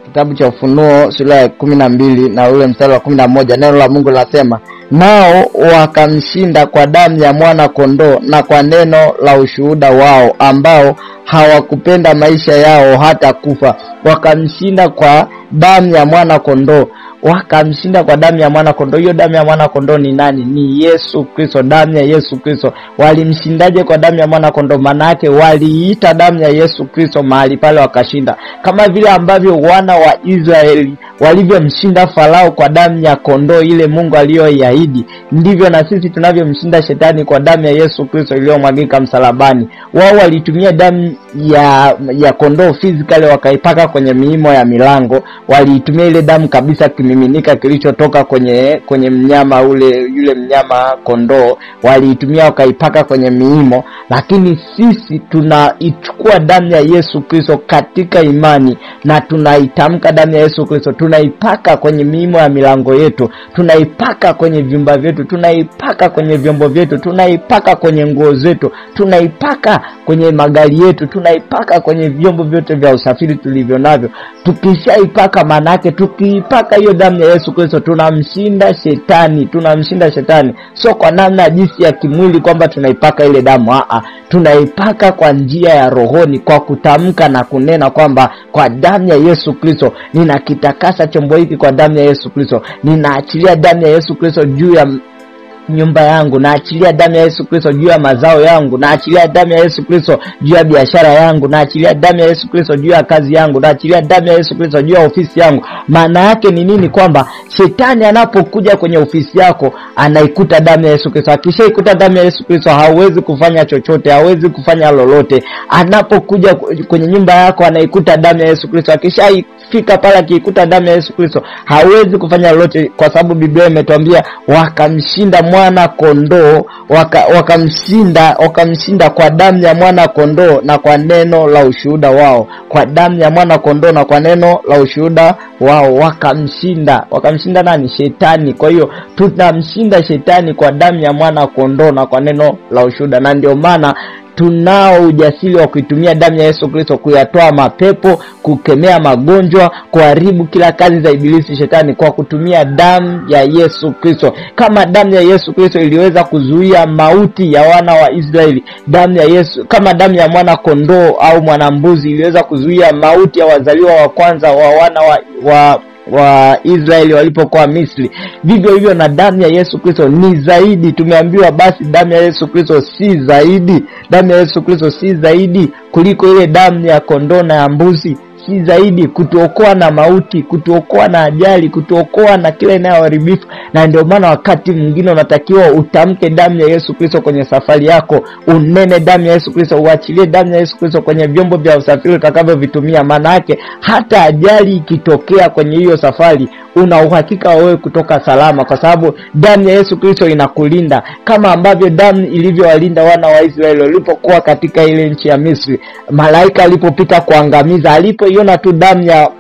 Kitabu cha Ufunuo sura ya 12 na ule mstari wa 11, neno la Mungu linasema, nao wakamshinda kwa damu ya mwana kondoo na kwa neno la ushuhuda wao, ambao hawakupenda maisha yao hata kufa. Wakamshinda kwa damu ya mwana kondoo. Wakamshinda kwa damu ya mwana kondoo. Hiyo damu ya mwana kondoo ni nani? Ni Yesu Kristo, damu ya Yesu Kristo. Walimshindaje kwa damu ya mwana kondoo? Maana yake waliita damu ya Yesu Kristo mahali pale wakashinda. Kama vile ambavyo wana wa Israeli walivyomshinda Farao kwa damu ya kondoo ile Mungu aliyoiahidi, ndivyo na sisi tunavyomshinda shetani kwa damu ya Yesu Kristo iliyomwagika msalabani. Wao walitumia damu ya kondoo physically, wakaipaka kwenye miimo ya milango. Waliitumia ile damu kabisa kimiminika kilichotoka kwenye mnyama yule mnyama kondoo, waliitumia wakaipaka kwenye miimo. Lakini sisi tunaichukua damu ya Yesu Kristo katika imani na tunaitamka damu ya Yesu Kristo, tunaipaka kwenye miimo ya milango yetu, tunaipaka kwenye vyumba vyetu, tunaipaka kwenye vyombo vyetu, tunaipaka kwenye nguo zetu, tunaipaka kwenye magari yetu, tunaipaka kwenye vyombo vyote vya usafiri tulivyo navyo. Tukishaipaka, maana yake tukiipaka hiyo damu ya Yesu Kristo, tunamshinda shetani. So kwa namna jinsi ya kimwili kwamba tunaipaka ile damu, tunaipaka kwa njia ya rohoni, kwa kutamka na kunena kwamba kwa damu ya Yesu Kristo ninakitakasa chombo hiki, kwa damu ya Yesu Kristo ninaachilia damu ya Yesu Kristo juu ya nyumba yangu, naachilia damu ya Yesu Kristo juu ya mazao yangu, naachilia damu ya Yesu Kristo juu ya biashara yangu, naachilia damu ya Yesu Kristo juu ya kazi yangu, naachilia damu ya Yesu Kristo juu ya ofisi yangu. Maana yake ni nini? Kwamba shetani anapokuja kwenye ofisi yako anaikuta damu ya Yesu Kristo. Akishaikuta damu ya Yesu Kristo hawezi kufanya chochote, hawezi kufanya lolote. Anapokuja kwenye nyumba yako anaikuta damu ya Yesu Kristo. Akishafika pale akikuta damu ya Yesu Kristo hawezi kufanya lolote, kwa sababu Biblia imetuambia wakamshinda mwana kondoo, wakamshinda kwa damu ya mwana kondoo na kwa neno la ushuhuda wao. Kwa damu ya mwana kondoo na kwa neno la ushuhuda wao wakamshinda nani? Shetani. Kwa hiyo tunamshinda shetani kwa damu ya mwana kondoo na kwa neno la ushuhuda. Na ndio maana tunao ujasiri wa kuitumia damu ya Yesu Kristo kuyatoa mapepo, kukemea magonjwa, kuharibu kila kazi za ibilisi shetani, kwa kutumia damu ya Yesu Kristo. Kama damu ya Yesu Kristo iliweza kuzuia mauti ya wana wa Israeli, kama damu ya mwana kondoo au mwana mbuzi iliweza kuzuia mauti ya wazaliwa wa kwanza wa wana wa Israeli walipokuwa Misri, vivyo hivyo na damu ya Yesu Kristo ni zaidi. Tumeambiwa basi damu ya Yesu Kristo si zaidi, damu ya Yesu Kristo si zaidi kuliko ile damu ya kondoo na ya mbuzi, si zaidi kutuokoa na mauti, kutuokoa na ajali, kutuokoa na kila inayoharibifu. Na ndio maana wakati mwingine unatakiwa utamke damu ya Yesu Kristo kwenye safari yako, unene damu ya Yesu Kristo, uachilie damu ya Yesu Kristo kwenye vyombo vya usafiri utakavyovitumia. Maana yake hata ajali ikitokea kwenye hiyo safari, una uhakika wewe kutoka salama, kwa sababu damu ya Yesu Kristo inakulinda, kama ambavyo damu ilivyowalinda wana wa Israeli walipokuwa katika ile nchi ya Misri. Malaika alipopita kuangamiza, alipoiona tu damu ya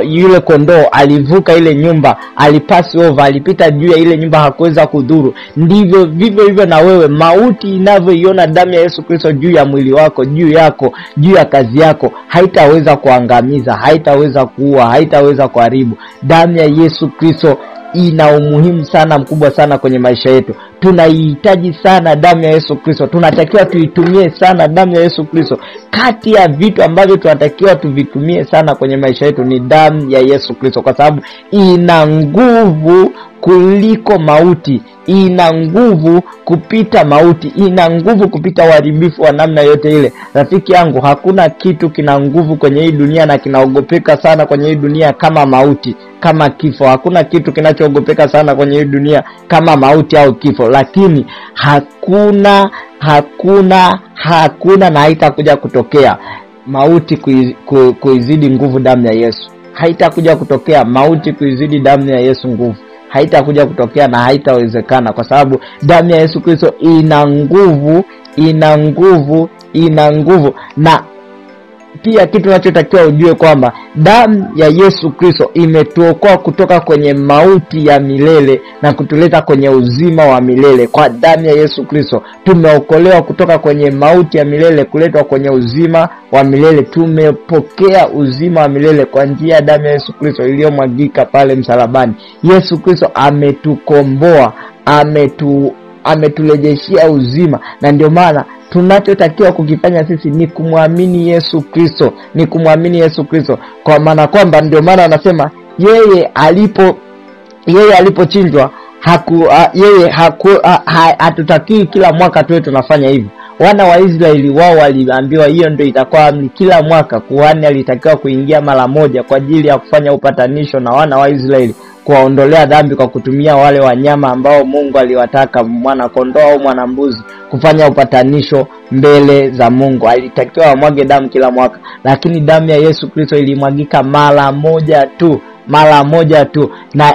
yule kondoo, alivuka ile nyumba, alipass over, alipita juu ya ile nyumba, hakuweza kudhuru. Ndivyo vivyo hivyo na wewe, mauti inavyoiona damu ya Yesu Kristo juu ya mwili wako, juu yako, juu ya kazi yako, haitaweza kuangamiza, haitaweza kuua, haitaweza kuharibu. Damu ya Yesu Kristo ina umuhimu sana mkubwa sana kwenye maisha yetu. Tunaihitaji sana damu ya Yesu Kristo. Tunatakiwa tuitumie sana damu ya Yesu Kristo. Kati ya vitu ambavyo tunatakiwa tuvitumie sana kwenye maisha yetu ni damu ya Yesu Kristo, kwa sababu ina nguvu kuliko mauti, ina nguvu kupita mauti, ina nguvu kupita uharibifu wa namna yote ile. Rafiki yangu, hakuna kitu kina nguvu kwenye hii dunia na kinaogopeka sana kwenye hii dunia kama mauti, kama kifo. Hakuna kitu kinachoogopeka sana kwenye hii dunia kama mauti au kifo, lakini hakuna na haitakuja kutokea mauti kuizidi nguvu damu ya Yesu. Haitakuja kutokea mauti kuizidi damu ya Yesu nguvu. Haitakuja kutokea na haitawezekana, kwa sababu damu ya Yesu Kristo ina nguvu. Na pia kitu tunachotakiwa ujue kwamba damu ya Yesu Kristo imetuokoa kutoka kwenye mauti ya milele na kutuleta kwenye uzima wa milele. Kwa damu ya Yesu Kristo tumeokolewa kutoka kwenye mauti ya milele kuletwa kwenye uzima wa milele. Tumepokea uzima wa milele kwa njia ya damu ya Yesu Kristo iliyomwagika pale msalabani. Yesu Kristo ametukomboa, ametulejeshia uzima, na ndio maana tunachotakiwa kukifanya sisi ni kumwamini Yesu Kristo, kwa maana kwamba ndio maana anasema yeye alipochinjwa hatutakiwi kila mwaka tuwe tunafanya hivi. Wana wa Israeli wao waliambiwa hiyo ndio itakuwa amri, kila mwaka kuhani alitakiwa kuingia mara moja kwa ajili ya kufanya upatanisho na wana wa Israeli, kuwaondolea dhambi kwa kutumia wale wanyama ambao Mungu aliwataka, mwana kondoo au mwana mbuzi, kufanya upatanisho mbele za Mungu. Alitakiwa wamwage damu kila mwaka, lakini damu ya Yesu Kristo ilimwagika mara moja tu, na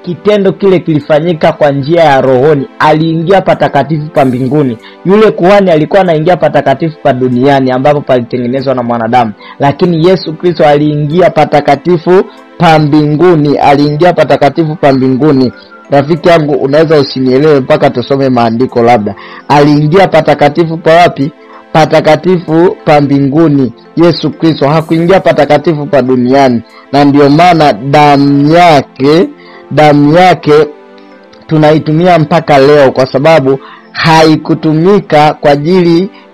kitendo kile kilifanyika kwa njia ya rohoni. Aliingia patakatifu pa mbinguni. Yule kuhani alikuwa anaingia patakatifu pa duniani ambapo palitengenezwa na mwanadamu, lakini Yesu Kristo aliingia patakatifu pa mbinguni. Rafiki yangu, unaweza usinielewe mpaka tusome maandiko labda. Aliingia patakatifu pa wapi? Patakatifu pa mbinguni. Yesu Kristo hakuingia patakatifu pa duniani, na ndio maana damu yake tunaitumia mpaka leo, kwa sababu haikutumika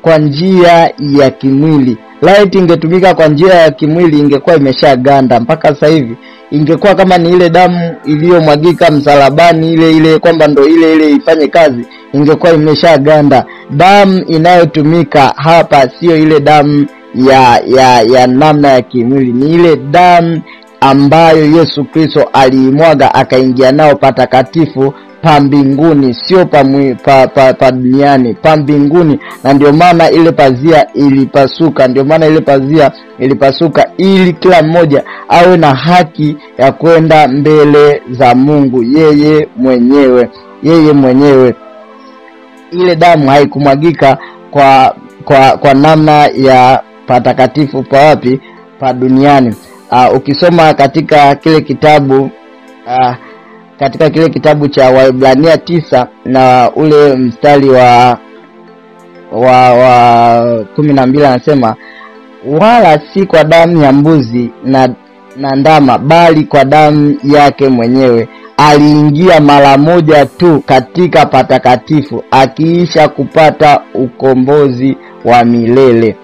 kwa njia ya kimwili. Laiti ingetumika kwa njia ya kimwili ingekuwa imeshaganda mpaka sasa hivi. Ingekuwa kama ni ile damu iliyomwagika msalabani ile kwamba ndo ile ifanye kazi, ingekuwa imeshaganda. Damu inayotumika hapa sio ile damu ya namna ya kimwili, ni ile damu ambayo Yesu Kristo aliimwaga akaingia nao patakatifu pa mbinguni, sio pa duniani, pa mbinguni. Na ndio maana ile pazia ilipasuka, ili kila mmoja awe na haki ya kwenda mbele za Mungu yeye mwenyewe. Ile damu haikumwagika kwa namna ya patakatifu pa wapi? Pa duniani. Ukisoma katika kile kitabu cha Waebrania 9 na ule mstari wa 12 anasema, wala si kwa damu ya mbuzi na ndama, bali kwa damu yake mwenyewe aliingia mara moja tu katika patakatifu, akiisha kupata ukombozi wa milele.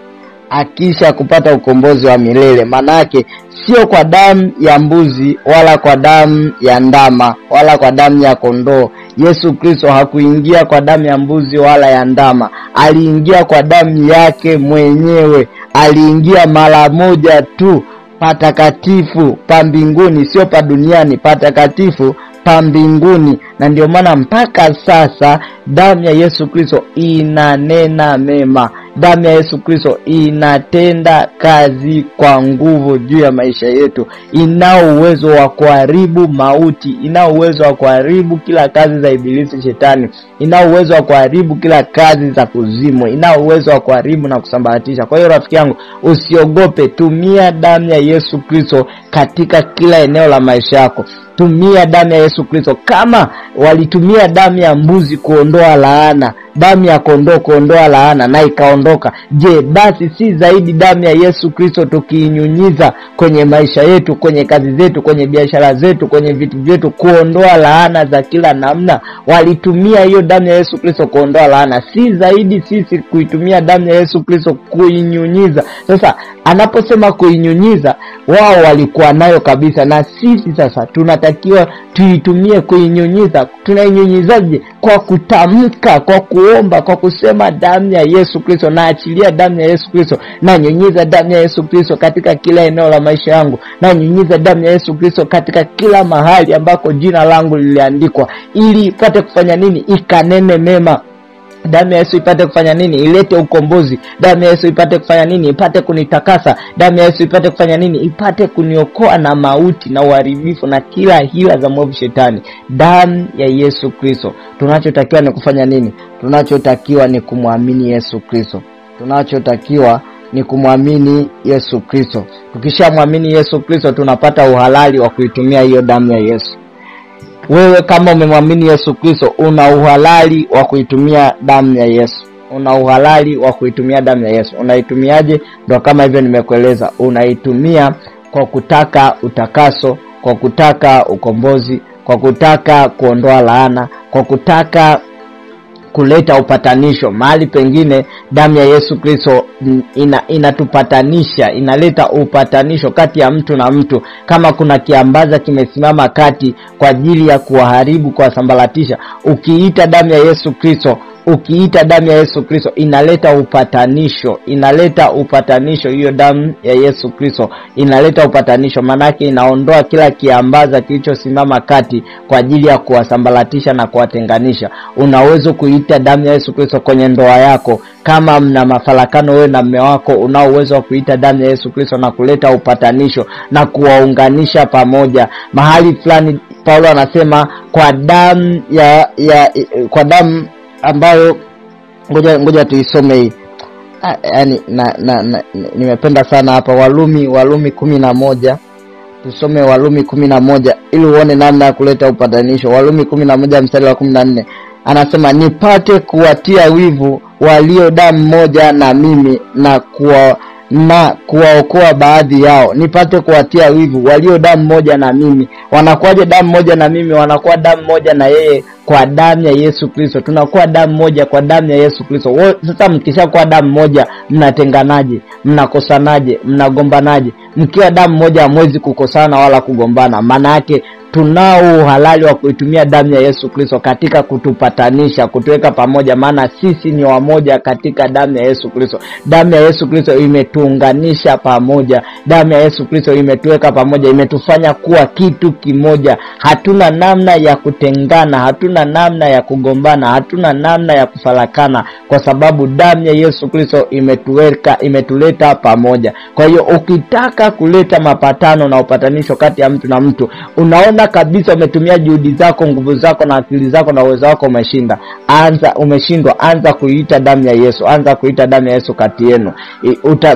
Manake sio kwa damu ya mbuzi wala kwa damu ya ndama wala kwa damu ya kondoo. Yesu Kristo hakuingia kwa damu ya mbuzi wala ya ndama, aliingia kwa damu yake mwenyewe. Aliingia mara moja tu patakatifu pa mbinguni, sio pa duniani, patakatifu pa mbinguni. Na ndio maana mpaka sasa damu ya Yesu Kristo inanena mema. Damu ya Yesu Kristo inatenda kazi kwa nguvu juu ya maisha yetu. Inao uwezo wa kuharibu mauti, inao uwezo wa kuharibu kila kazi za ibilisi shetani, inao uwezo wa kuharibu kila kazi za kuzimu, inao uwezo wa kuharibu na kusambaratisha. Kwa hiyo rafiki yangu, usiogope, tumia damu ya Yesu Kristo katika kila eneo la maisha yako. tumia damu ya Yesu Kristo. Kama walitumia damu ya mbuzi kuondoa laana, damu ya kondoo kuondoa laana na ikaondoka, je, basi si zaidi damu ya Yesu Kristo tukiinyunyiza kwenye maisha yetu, kwenye kazi zetu, kwenye biashara zetu, kwenye vitu vyetu, kuondoa laana za kila namna? Walitumia hiyo damu ya Yesu Kristo kuondoa laana, si zaidi sisi kuitumia damu ya Yesu Kristo kuinyunyiza? Sasa anaposema kuinyunyiza, wao walikuwa nayo kabisa, na sisi sasa tunatakiwa tuitumie kuinyunyiza. Tunainyunyizaje? Kwa kutamka, kwa kuomba, kwa kusema damu ya Yesu Kristo, na achilia damu ya Yesu Kristo, na nyunyiza damu ya Yesu Kristo katika kila eneo la maisha yangu, na nyunyiza damu ya Yesu Kristo katika kila mahali ambako jina langu liliandikwa, ili ipate kufanya nini? Ikanene mema. Damu ya Yesu ipate kufanya nini? Ilete ukombozi. Damu ya Yesu ipate kufanya nini? Ipate kunitakasa. Damu ya Yesu ipate kufanya nini? Ipate kuniokoa na mauti na uharibifu na kila hila za mwovu shetani. Damu ya Yesu Kristo. Tunachotakiwa ni kufanya nini? Tunachotakiwa ni kumwamini Yesu Kristo. Tunachotakiwa ni kumwamini Yesu Kristo. Tukishamwamini Yesu Kristo, tunapata uhalali wa kuitumia hiyo damu ya Yesu. Wewe kama umemwamini Yesu Kristo, una uhalali wa kuitumia damu ya Yesu. Una uhalali wa kuitumia damu ya Yesu. Unaitumiaje? Ndio kama hivyo nimekueleza. Unaitumia kwa kutaka utakaso, kwa kutaka ukombozi, kwa kutaka kuondoa laana, kwa kutaka kuleta upatanisho. Mahali pengine damu ya Yesu Kristo inatupatanisha, inaleta upatanisho kati ya mtu na mtu. Kama kuna kiambaza kimesimama kati kwa ajili ya kuwaharibu, kuwasambaratisha, ukiita damu ya Yesu Kristo, inaleta upatanisho. Inaleta upatanisho. Hiyo damu ya Yesu Kristo inaleta upatanisho. Manake inaondoa kila kiambaza kilichosimama kati kwa ajili ya kuwasambaratisha na kuwatenganisha. Unaweza kuita damu ya Yesu Kristo kwenye ndoa yako. Kama mna mafarakano wewe na mume wako, unao uwezo wa kuita damu ya Yesu Kristo na kuleta upatanisho na kuwaunganisha pamoja. Mahali fulani Paulo anasema kwa damu kwa damu ambayo ngoja tuisome hii. Yaani nimependa sana hapa Walumi 11. Tusome Walumi 11 ili uone namna ya kuleta upatanisho. Walumi 11 mstari wa 14. Anasema nipate kuwatia wivu walio damu moja na mimi na kuwaokoa baadhi yao. Nipate kuwatia wivu walio damu moja na mimi. Wanakuwaje damu moja na mimi? Wanakuwa damu moja na yeye kwa damu ya Yesu Kristo. Tunakuwa damu moja kwa damu ya Yesu Kristo. Sasa mkishakuwa damu moja, mnatenganaje? Mnakosanaje? Mnagombanaje? Mkiwa damu moja hamwezi kukosana wala kugombana. Maana yake tunao uhalali wa kuitumia damu ya Yesu Kristo katika kutupatanisha, kutuweka pamoja, maana sisi ni wamoja katika damu ya Yesu Kristo. Damu ya Yesu Kristo imetuunganisha pamoja. Damu ya Yesu Kristo imetuweka pamoja, imetufanya kuwa kitu kimoja. Hatuna namna ya kutengana, hatuna namna ya kugombana, hatuna namna ya kufarakana, kwa sababu damu ya Yesu Kristo imetuleta pamoja. Kwa hiyo ukitaka kuleta mapatano na upatanisho kati ya mtu na mtu, unaona kabisa umetumia juhudi zako, nguvu zako na akili zako na uwezo wako, umeshindwa, anza kuita damu ya Yesu. Anza kuita damu ya Yesu kati yenu.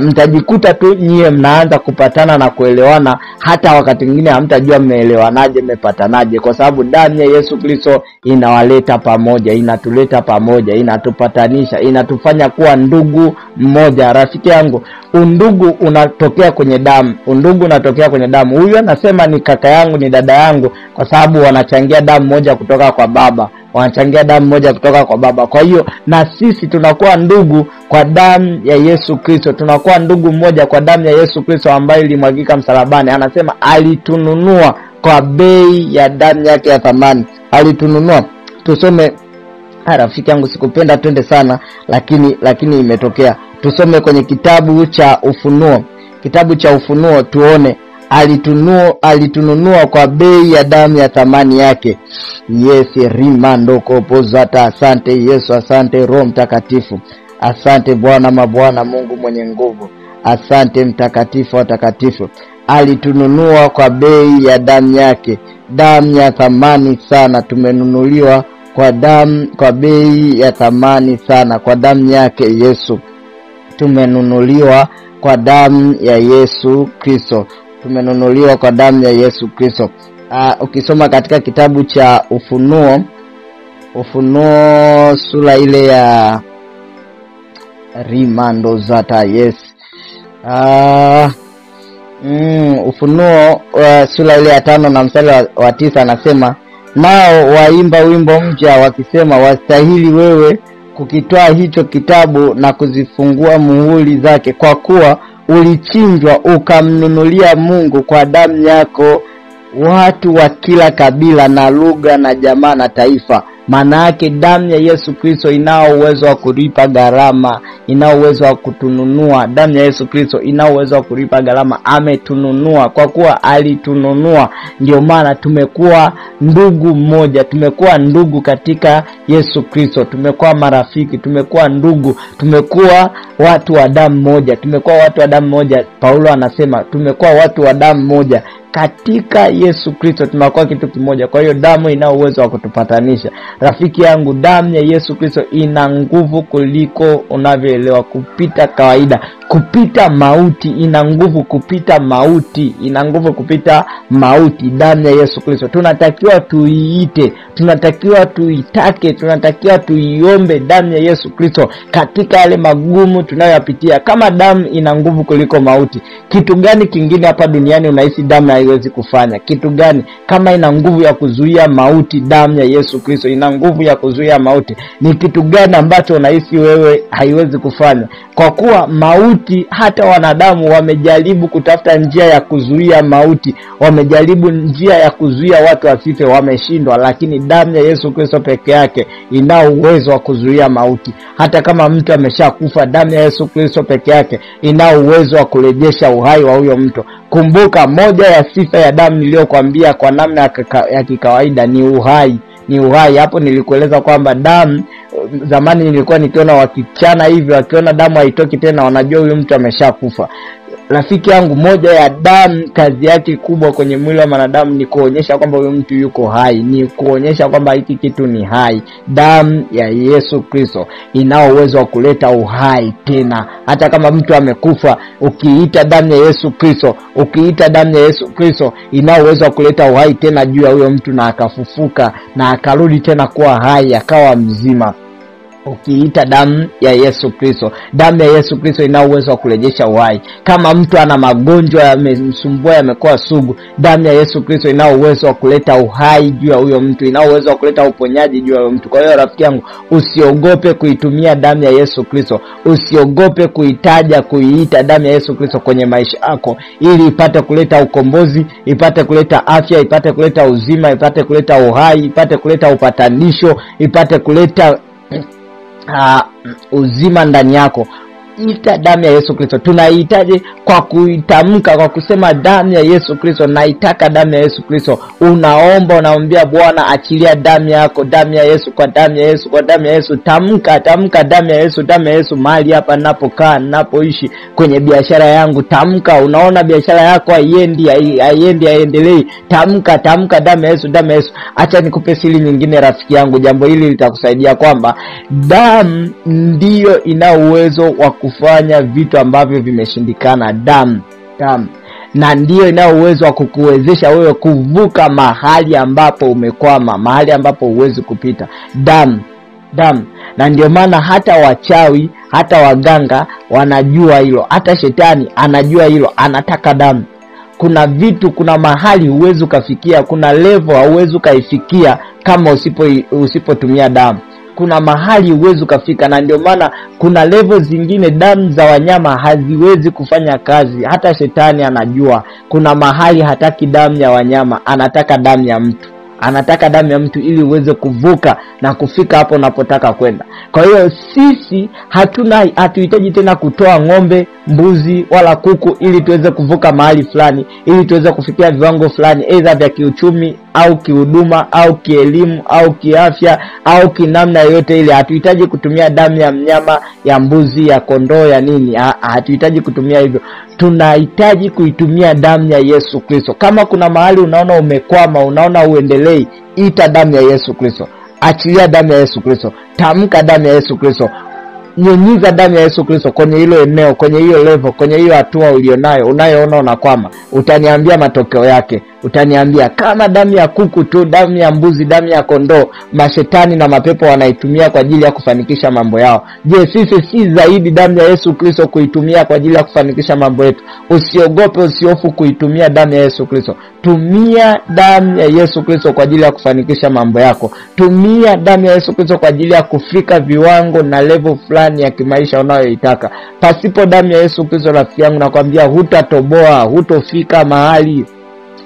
Mtajikuta tu nyie mnaanza kupatana na kuelewana, hata wakati mwingine hamtajua mmeelewanaje, mmepatanaje, kwa sababu damu ya Yesu Kristo inawaleta pamoja, inatuleta pamoja, inatupatanisha, inatufanya kuwa ndugu mmoja. Rafiki yangu, undugu unatokea kwenye damu. Undugu unatokea kwenye damu. Huyu anasema ni kaka yangu, ni dada yangu, kwa sababu wanachangia damu moja kutoka kwa baba. Kwa hiyo na sisi tunakuwa ndugu kwa damu ya Yesu Kristo. Tunakuwa ndugu mmoja kwa damu ya Yesu Kristo ambayo ilimwagika msalabani. Anasema alitununua kwa bei ya damu yake ya thamani. Alitununua. Tusome, rafiki yangu, sikupenda twende sana, lakini imetokea. Tusome kwenye kitabu cha Ufunuo tuone alitununua kwa bei ya damu ya thamani yake. Yes, rimando kopozata. Asante Yesu, asante Roho Mtakatifu. Asante Bwana mabwana, Mungu mwenye nguvu. Asante mtakatifu wa takatifu. Alitununua kwa bei ya damu yake, damu ya thamani sana. Tumenunuliwa kwa bei ya thamani sana, kwa damu yake Yesu. Tumenunuliwa kwa damu ya Yesu Kristo. Tumenunuliwa kwa damu ya Yesu Kristo. ukisoma katika kitabu cha Ufunuo sura ile ya Rimando Zata, yes. Ufunuo sura ile ya 5 na mstari wa 9 anasema, nao waimba wimbo mpya wakisema, wastahili wewe kukitoa hicho kitabu na kuzifungua muhuri zake, kwa kuwa ulichinjwa ukamnunulia Mungu kwa damu yako watu wa kila kabila na lugha na jamaa na taifa. Maana yake damu ya Yesu Kristo inao uwezo wa kulipa gharama, inao uwezo wa kutununua. Damu ya Yesu Kristo inao uwezo wa kulipa gharama, ametununua. Kwa kuwa alitununua, ndio maana tumekuwa ndugu mmoja, tumekuwa ndugu katika Yesu Kristo, tumekuwa marafiki, tumekuwa ndugu, tumekuwa watu wa damu moja, tumekuwa watu wa damu moja. Paulo anasema tumekuwa watu wa damu moja katika Yesu Kristo, tumekuwa kitu kimoja. Kwa hiyo damu ina uwezo wa kutupatanisha. Rafiki yangu, damu ya Yesu Kristo ina nguvu kuliko unavyoelewa, kupita kawaida, kupita mauti. Ina nguvu kupita mauti, ina nguvu kupita mauti. Damu ya Yesu Kristo tunatakiwa tuiite, tunatakiwa tuitake, tunatakiwa tuiombe damu ya Yesu Kristo katika yale magumu tunayoyapitia. Kama damu ina nguvu kuliko mauti, kitu gani kingine hapa duniani unahisi damu haiwezi kufanya? Kitu gani? Kama ina nguvu ya kuzuia mauti, damu ya Yesu Kristo ina nguvu ya kuzuia mauti, ni kitu gani ambacho unahisi wewe haiwezi kufanya? Kwa kuwa mauti, hata wanadamu wamejaribu kutafuta njia ya kuzuia mauti, wamejaribu njia ya kuzuia watu wasife, wameshindwa. Lakini damu ya Yesu Kristo peke yake ina uwezo wa kuzuia mauti. Hata kama mtu ameshakufa, damu ya Yesu Kristo peke yake ina uwezo wa kurejesha uhai wa huyo mtu. Kumbuka, moja ya sifa ya damu niliyokuambia kwa namna ya kikawaida ni uhai, ni uhai. Hapo nilikueleza kwamba damu, zamani nilikuwa nikiona wakichana hivi, wakiona damu haitoki tena, wanajua huyu mtu ameshakufa. Rafiki yangu, moja ya damu kazi yake kubwa kwenye mwili wa mwanadamu ni kuonyesha kwamba huyu mtu yuko hai, ni kuonyesha kwamba hiki kitu ni hai. Damu ya Yesu Kristo ina uwezo wa kuleta uhai tena. Hata kama mtu amekufa, ukiita damu ya Yesu Kristo, ukiita damu ya Yesu Kristo, ina uwezo wa kuleta uhai tena juu ya huyo mtu, na akafufuka na akarudi tena kuwa hai, akawa mzima. Ukiita damu ya Yesu Kristo, damu ya Yesu Kristo ina uwezo wa kurejesha uhai. Kama mtu ana magonjwa yamemsumbua, yamekuwa sugu, damu ya Yesu Kristo ina uwezo wa kuleta uhai juu ya huyo mtu, ina uwezo wa kuleta uponyaji juu ya huyo mtu. Kwa hiyo rafiki yangu, usiogope kuitumia damu ya Yesu Kristo, usiogope kuiita damu ya Yesu Kristo kwenye maisha yako, ili ipate kuleta ukombozi, ipate kuleta afya, ipate kuleta uzima, ipate kuleta uhai, ipate kuleta upatanisho, ipate kuleta uzima ndani yako. Ita damu ya Yesu Kristo. Tunaihitaji kwa kuitamka, kwa kusema damu ya Yesu Kristo, naitaka damu ya Yesu Kristo. Unaomba, unaambia Bwana, achilia damu yako, damu ya Yesu, kwa damu ya Yesu, kwa damu ya Yesu. Tamka damu ya Yesu, damu ya Yesu mahali hapa ninapokaa, ninapoishi, kwenye biashara yangu. Tamka, unaona biashara yako haiendelei, tamka damu ya Yesu, damu ya Yesu. Acha nikupe siri nyingine rafiki yangu, jambo hili litakusaidia kwamba damu ndiyo ina uwezo wa kufanya vitu ambavyo vimeshindikana. Damu na ndiyo ina uwezo wa kukuwezesha wewe kuvuka mahali ambapo umekwama, mahali ambapo huwezi kupita. Damu. Na ndio maana hata wachawi, hata waganga wanajua hilo, hata shetani anajua hilo, anataka damu. Kuna vitu, kuna mahali huwezi kufikia, kuna level huwezi kaifikia kama usipotumia damu. Kuna mahali huwezi kufika, na ndio maana kuna level zingine damu za wanyama haziwezi kufanya kazi. Hata shetani anajua kuna mahali hataki damu ya wanyama, anataka damu ya mtu. Anataka damu ya mtu ili uweze kuvuka na kufika hapo unapotaka kwenda. Kwa hiyo sisi hatuhitaji tena kutoa ng'ombe, mbuzi wala kuku ili tuweze kuvuka mahali fulani, ili tuweze kufikia viwango fulani, aidha vya kiuchumi au kihuduma au kielimu au kiafya au kinamna yote ile. Hatuhitaji kutumia damu ya mnyama, ya mbuzi, ya kondoo, ya nini. Hatuhitaji kutumia hivyo. Tunahitaji kuitumia damu ya Yesu Kristo. Kama kuna mahali unaona umekwama, unaona uendelei, ita damu ya Yesu Kristo. Achilia damu ya Yesu Kristo. Tamka damu ya Yesu Kristo. nyunyiza damu ya Yesu Kristo kwenye hilo eneo, kwenye hiyo level, kwenye hiyo hatua ulionayo, unayoona unakwama. Utaniambia matokeo yake. Utaniambia kama damu ya kuku tu, damu ya mbuzi, damu ya kondoo, mashetani na mapepo wanaitumia kwa ajili ya kufanikisha mambo yao. Je, sisi si zaidi damu ya Yesu Kristo kuitumia kwa ajili ya kufanikisha mambo yetu? Usiogope, usihofu kuitumia damu ya Yesu Kristo. Tumia damu ya Yesu Kristo kwa ajili ya kufanikisha mambo yako. Tumia damu ya Yesu Kristo kwa ajili ya kufika viwango na level fulani ya kimaisha unayoitaka. Pasipo damu ya Yesu Kristo, rafiki yangu, nakwambia hutatoboa, hutofika mahali.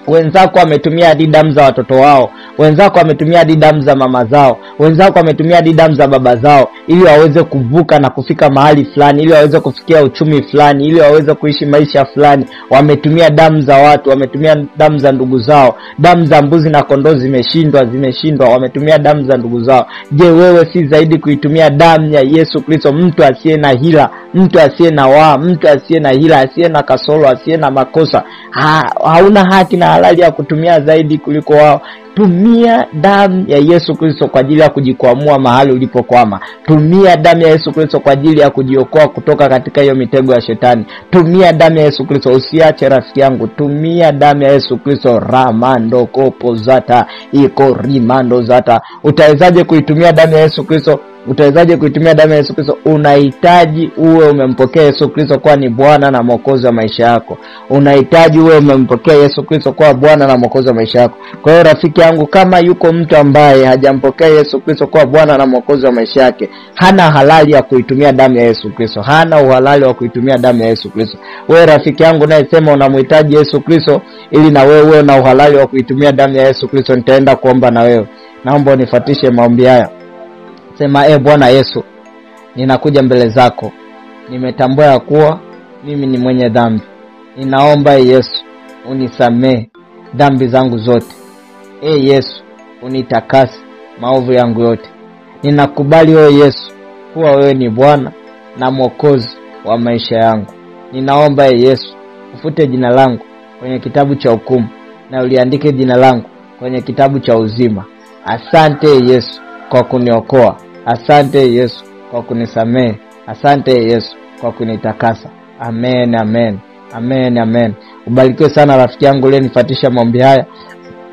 Wenzako wametumia hadi damu za watoto wao, wenzako wametumia hadi damu za mama zao, wenzako wametumia hadi damu za baba zao ili waweze kuvuka na kufika mahali fulani, ili waweze kufikia uchumi fulani, ili waweze kuishi maisha fulani. Wametumia damu za watu, wametumia damu za ndugu zao. Damu za mbuzi na kondoo zimeshindwa, wametumia damu za ndugu zao. Je, wewe si zaidi kuitumia damu ya Yesu Kristo, mtu asiye na hila, mtu asiye na mtu asiye na hila, asiye na kasoro, asiye na makosa. Hauna haki na halali ya kutumia zaidi kuliko wao. Tumia damu ya Yesu Kristo kwa ajili ya kujikwamua mahali ulipokwama. Tumia damu ya Yesu Kristo kwa ajili ya kujiokoa kutoka katika hiyo mitego ya shetani. Tumia damu ya Yesu Kristo, usiache rafiki yangu. Tumia damu ya Yesu Kristo. Ramando kopo zata iko rimando zata. Utawezaje kuitumia damu ya Yesu Kristo? Utawezaje kuitumia damu ya Yesu Kristo? Unahitaji uwe umempokea Yesu Kristo kuwa ni Bwana na Mwokozi wa maisha yako. Unahitaji uwe umempokea Yesu Kristo kuwa Bwana na Mwokozi wa maisha yako. Kwa hiyo rafiki yangu, kama yuko mtu ambaye hajampokea Yesu Kristo kuwa Bwana na Mwokozi wa maisha yake, hana halali ya kuitumia damu ya Yesu Kristo. Hana uhalali wa kuitumia damu ya Yesu Kristo. Wewe rafiki yangu unayesema unamhitaji Yesu Kristo ili na wewe uwe na uhalali wa kuitumia damu ya Yesu Kristo, nitaenda kuomba na wewe. Naomba unifuatishe maombi haya. Sema, Bwana Yesu, ninakuja mbele zako. Nimetambua ya kuwa mimi ni mwenye dhambi. Ninaomba Yesu unisamehe dhambi zangu zote. Yesu unitakase maovu yangu yote. Ninakubali wewe Yesu kuwa wewe ni Bwana na Mwokozi wa maisha yangu. Ninaomba Yesu ufute jina langu kwenye kitabu cha hukumu na uliandike jina langu kwenye kitabu cha uzima. Asante Yesu kwa kuniokoa. Asante Yesu kwa kunisamehe. Asante Yesu kwa kunitakasa. Amen, amen. Amen, amen. Ubarikiwe sana rafiki yangu leo nifuatisha maombi haya.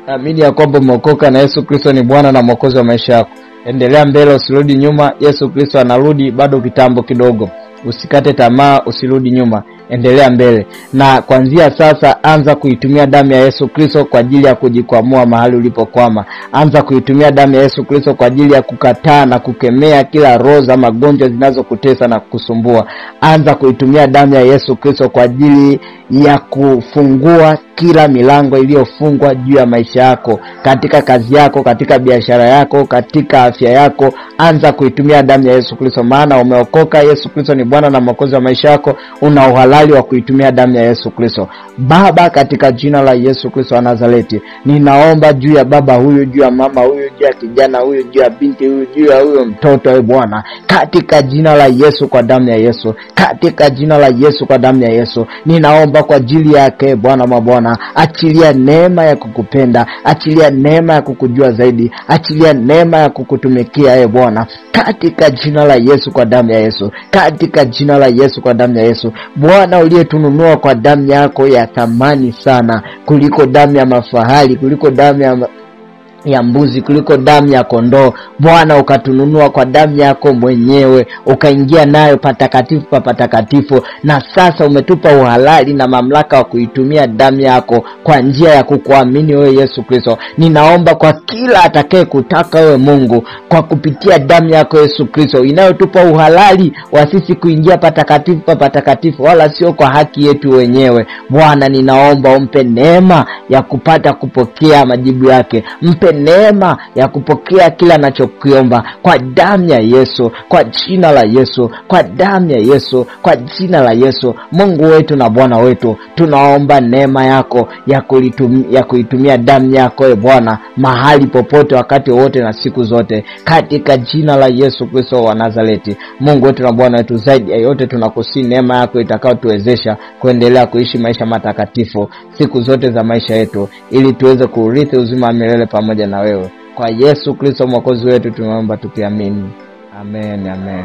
Naamini ya kwamba umeokoka na Yesu Kristo ni Bwana na Mwokozi wa maisha yako. Endelea mbele, usirudi nyuma. Yesu Kristo anarudi bado kitambo kidogo. Usikate tamaa, usirudi nyuma. Endelea mbele. Na kuanzia sasa anza kuitumia damu ya Yesu Kristo kwa ajili ya kujikwamua mahali ulipokwama. Anza kuitumia damu ya Yesu Kristo kwa ajili ya kukataa na kukemea kila roho za magonjwa zinazokutesa na kukusumbua. Anza kuitumia damu ya Yesu Kristo kwa ajili ya kufungua kila milango iliyofungwa juu ya maisha yako, katika kazi yako, katika biashara yako, katika afya yako. Anza kuitumia damu ya Yesu Kristo, maana umeokoka. Yesu Kristo ni Bwana na Mwokozi wa maisha yako. Una uhalali wa kuitumia damu ya Yesu Kristo. Baba, katika jina la Yesu Kristo wa Nazareti, ninaomba juu ya baba huyu, juu ya mama huyu, juu ya kijana huyu, juu ya binti huyu, juu ya huyo mtoto, Bwana, katika jina la Yesu, kwa damu ya Yesu, katika jina la Yesu, kwa damu ya Yesu, ninaomba kwa ajili yake Bwana mabwana. Achilia neema ya kukupenda, achilia neema ya kukujua zaidi, achilia neema ya kukutumikia Bwana, katika jina la Yesu, kwa damu ya Yesu, katika jina la Yesu, kwa damu ya Yesu. Bwana, uliyetununua kwa damu yako ya thamani sana, kuliko damu ya mafahali, kuliko damu ya mbuzi, kuliko damu ya kondoo. Bwana, ukatununua kwa damu yako mwenyewe, ukaingia nayo patakatifu pa patakatifu, na sasa umetupa uhalali na mamlaka wa kuitumia damu yako kwa njia ya kukuamini wewe Yesu Kristo. Ninaomba kwa kila atakaye kutaka wewe Mungu, kwa kupitia damu yako Yesu Kristo inayotupa uhalali wa sisi kuingia patakatifu pa patakatifu, wala sio kwa haki yetu wenyewe. Bwana, ninaomba umpe neema ya kupata kupokea majibu yake. Mpe neema ya kupokea kila anachokiomba kwa damu ya Yesu, kwa jina la Yesu, kwa damu ya Yesu, kwa jina la Yesu. Mungu wetu na Bwana wetu, tunaomba neema yako ya kuitumia damu yako Bwana mahali popote, wakati wote na siku zote, katika jina la Yesu Kristo wa Nazareti. Mungu wetu na Bwana wetu, zaidi ya yote tunakusihi neema yako itakayotuwezesha kuendelea kuishi maisha matakatifu siku zote za maisha yetu, ili tuweze kuurithi uzima wa milele pamoja na wewe. Kwa Yesu Kristo Mwokozi wetu tunaomba tukiamini. Amen, amen.